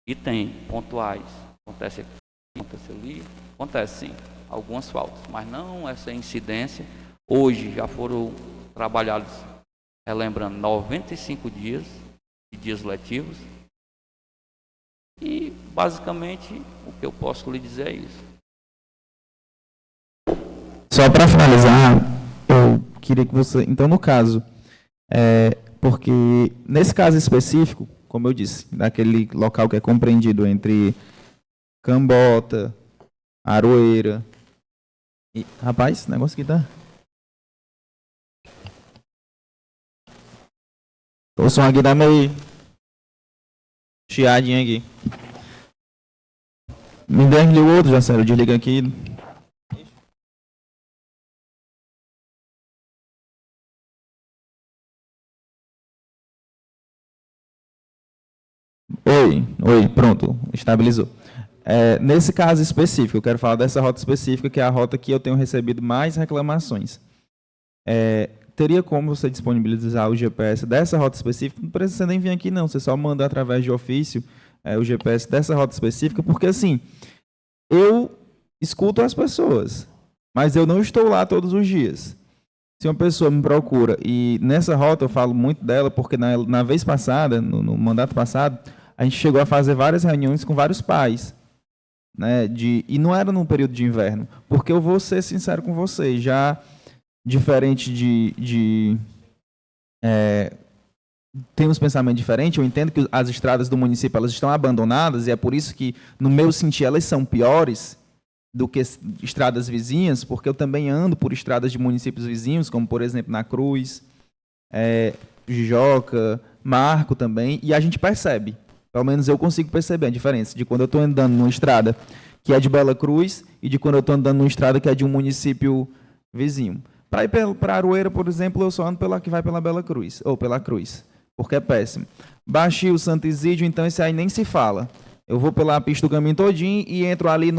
E tem pontuais. Acontece aqui, acontece ali, acontece sim, algumas faltas, mas não essa incidência. Hoje já foram trabalhados, relembrando, 95 dias de dias letivos. E basicamente o que eu posso lhe dizer é isso. Só para finalizar, eu queria que você, então no caso, porque nesse caso específico, como eu disse, daquele local que é compreendido entre Cambota, Aroeira e... Rapaz, esse negócio aqui tá... O som aqui tá meio chiadinho aqui. Me desliga o outro, já sério, desliga aqui. Oi, pronto, estabilizou. Nesse caso específico, eu quero falar dessa rota específica, que é a rota que eu tenho recebido mais reclamações. Teria como você disponibilizar o GPS dessa rota específica? Não precisa nem vir aqui, não. Você só manda através de ofício o GPS dessa rota específica, porque assim, eu escuto as pessoas, mas eu não estou lá todos os dias. Se uma pessoa me procura, e nessa rota eu falo muito dela, porque na vez passada, no mandato passado, a gente chegou a fazer várias reuniões com vários pais, né, e não era num período de inverno, porque eu vou ser sincero com vocês, já diferente tem uns pensamentos diferentes, eu entendo que as estradas do município elas estão abandonadas, e é por isso que, no meu sentir, elas são piores do que estradas vizinhas, porque eu também ando por estradas de municípios vizinhos, como, por exemplo, na Cruz, Jijoca, Marco também, e a gente percebe, pelo menos eu consigo perceber a diferença de quando eu estou andando numa estrada que é de Bela Cruz e de quando eu estou andando numa estrada que é de um município vizinho. Para ir para Aroeira, por exemplo, eu só ando pela que vai pela Bela Cruz, ou pela Cruz, porque é péssimo. Baixio, Santo Isídio, então esse aí nem se fala. Eu vou pela pista do caminho todinho e entro ali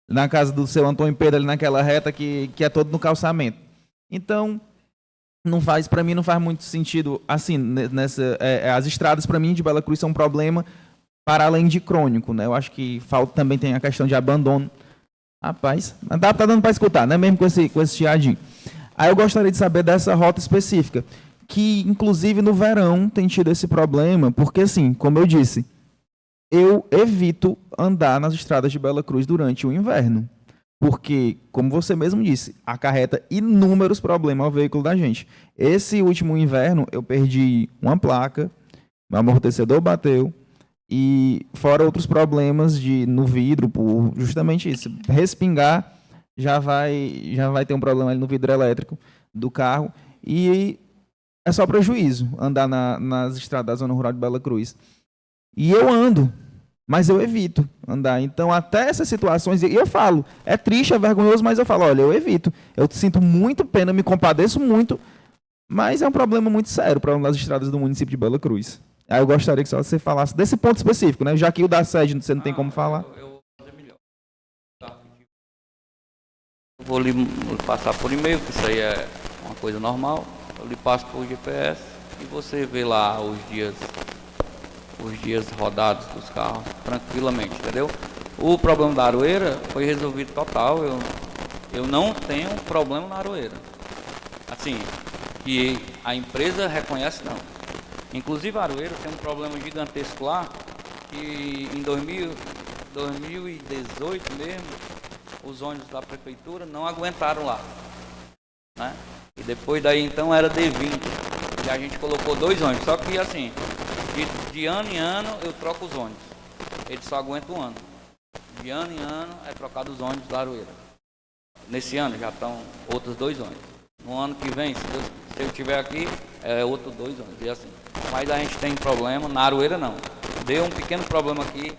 na casa do seu Antônio Pedro, ali naquela reta que é todo no calçamento. Então, para mim não faz muito sentido, assim, as estradas para mim de Bela Cruz são um problema para além de crônico, né? Eu acho que também tem a questão de abandono. Rapaz, tá dando para escutar, né? Mesmo com esse chiadinho. Aí eu gostaria de saber dessa rota específica, que inclusive no verão tem tido esse problema, porque assim, como eu disse, eu evito andar nas estradas de Bela Cruz durante o inverno, porque, como você mesmo disse, acarreta inúmeros problemas ao veículo da gente. Esse último inverno eu perdi uma placa, meu amortecedor bateu, e fora outros problemas no vidro, por justamente isso, respingar, já vai ter um problema ali no vidro elétrico do carro, e é só prejuízo andar nas estradas da zona rural de Bela Cruz. E eu ando, mas eu evito andar. Então, até essas situações, e eu falo, é triste, é vergonhoso, mas eu falo, olha, eu evito. Eu sinto muito pena, me compadeço muito, mas é um problema muito sério para as estradas do município de Bela Cruz. Aí eu gostaria que só você falasse desse ponto específico, né? Já que o da sede você não tem como falar. Eu vou fazer melhor. Vou lhe passar por e-mail, que isso aí é uma coisa normal. Eu lhe passo por GPS e você vê lá os dias rodados dos carros tranquilamente, entendeu? O problema da Aroeira foi resolvido total. Eu não tenho problema na Aroeira. Assim, que a empresa reconhece, não. Inclusive a Aroeira tem um problema gigantesco lá, que em 2018 mesmo, os ônibus da prefeitura não aguentaram lá, né? E depois daí então era D20, e a gente colocou 2 ônibus, só que assim, de ano em ano eu troco os ônibus, eles só aguentam um ano. De ano em ano é trocado os ônibus da Aroeira. Nesse ano já estão outros 2 ônibus. No ano que vem, se eu estiver aqui, é outros 2 ônibus, e assim. Mas a gente tem problema, na Aroeira não. Deu um pequeno problema aqui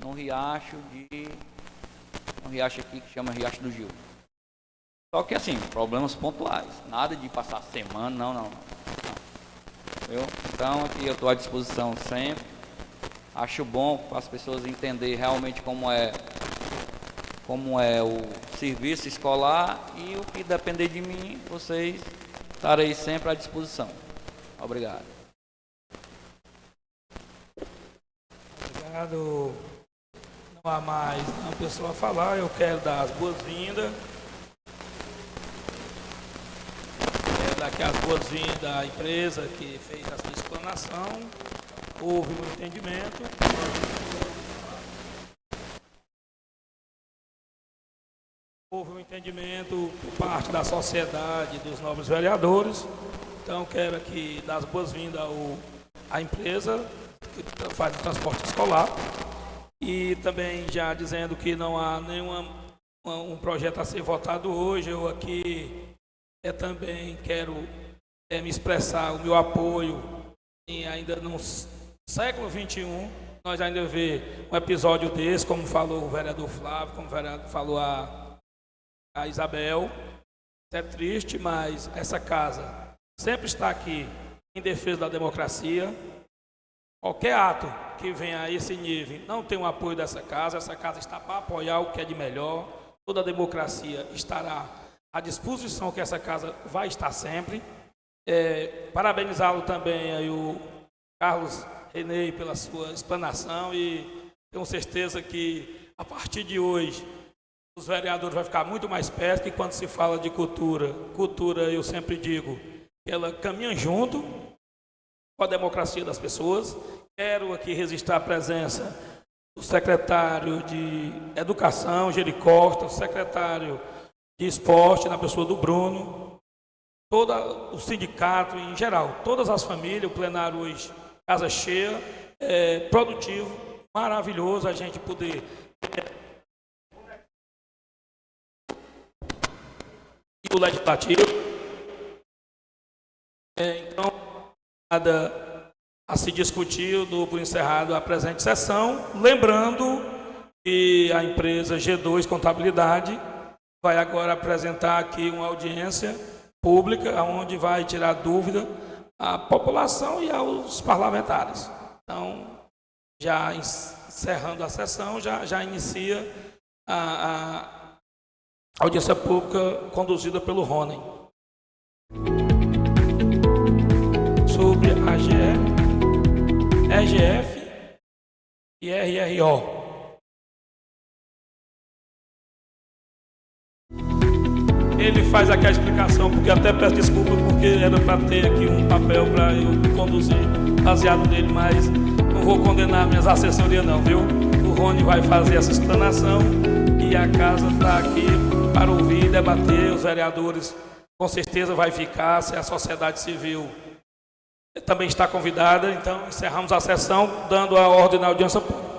no riacho aqui que chama Riacho do Gil. Só que assim, problemas pontuais, nada de passar semana, não. Então aqui eu estou à disposição sempre. Acho bom para as pessoas entenderem realmente como é como é o serviço escolar, e o que depender de mim, vocês estarei sempre à disposição. Obrigado. Obrigado. Não há mais uma pessoa a falar, eu quero dar as boas-vindas. Quero dar aqui as boas-vindas à empresa que fez a sua explanação. Houve um entendimento. Houve um entendimento por parte da sociedade, dos nobres vereadores. Então, quero aqui dar as boas-vindas à empresa que faz o transporte escolar. E também já dizendo que não há um projeto a ser votado hoje. Eu aqui também quero me expressar o meu apoio em ainda no século XXI. Nós ainda vemos um episódio desse, como falou o vereador Flávio, como o vereador falou a Isabel. É triste, mas essa casa sempre está aqui em defesa da democracia. Qualquer ato que venha a esse nível não tem o apoio dessa casa. Essa casa está para apoiar o que é de melhor. Toda a democracia estará à disposição, que essa casa vai estar sempre. Parabenizá-lo também aí, o Carlos Renei, pela sua explanação, e tenho certeza que a partir de hoje os vereadores vão ficar muito mais perto. E quando se fala de cultura, eu sempre digo que ela caminha junto com a democracia das pessoas. Quero aqui registrar a presença do secretário de Educação, Geri Costa, o secretário de Esporte, na pessoa do Bruno, todo o sindicato em geral, todas as famílias, o plenário hoje, casa cheia, produtivo, maravilhoso a gente poder... E o legislativo. Então, nada a se discutir, eu dou por encerrado a presente sessão, lembrando que a empresa G2 Contabilidade vai agora apresentar aqui uma audiência pública, onde vai tirar dúvida à população e aos parlamentares. Então, já encerrando a sessão, já inicia a audiência pública conduzida pelo Rony. Sobre a EGF e RRO. Ele faz aqui a explicação, porque até peço desculpa, porque era para ter aqui um papel para eu conduzir baseado nele, mas não vou condenar minhas assessorias não, viu? O Rony vai fazer essa explanação e a casa está aqui para ouvir e debater. Os vereadores com certeza vai ficar, se a sociedade civil também está convidada. Então encerramos a sessão, dando a ordem na audiência pública.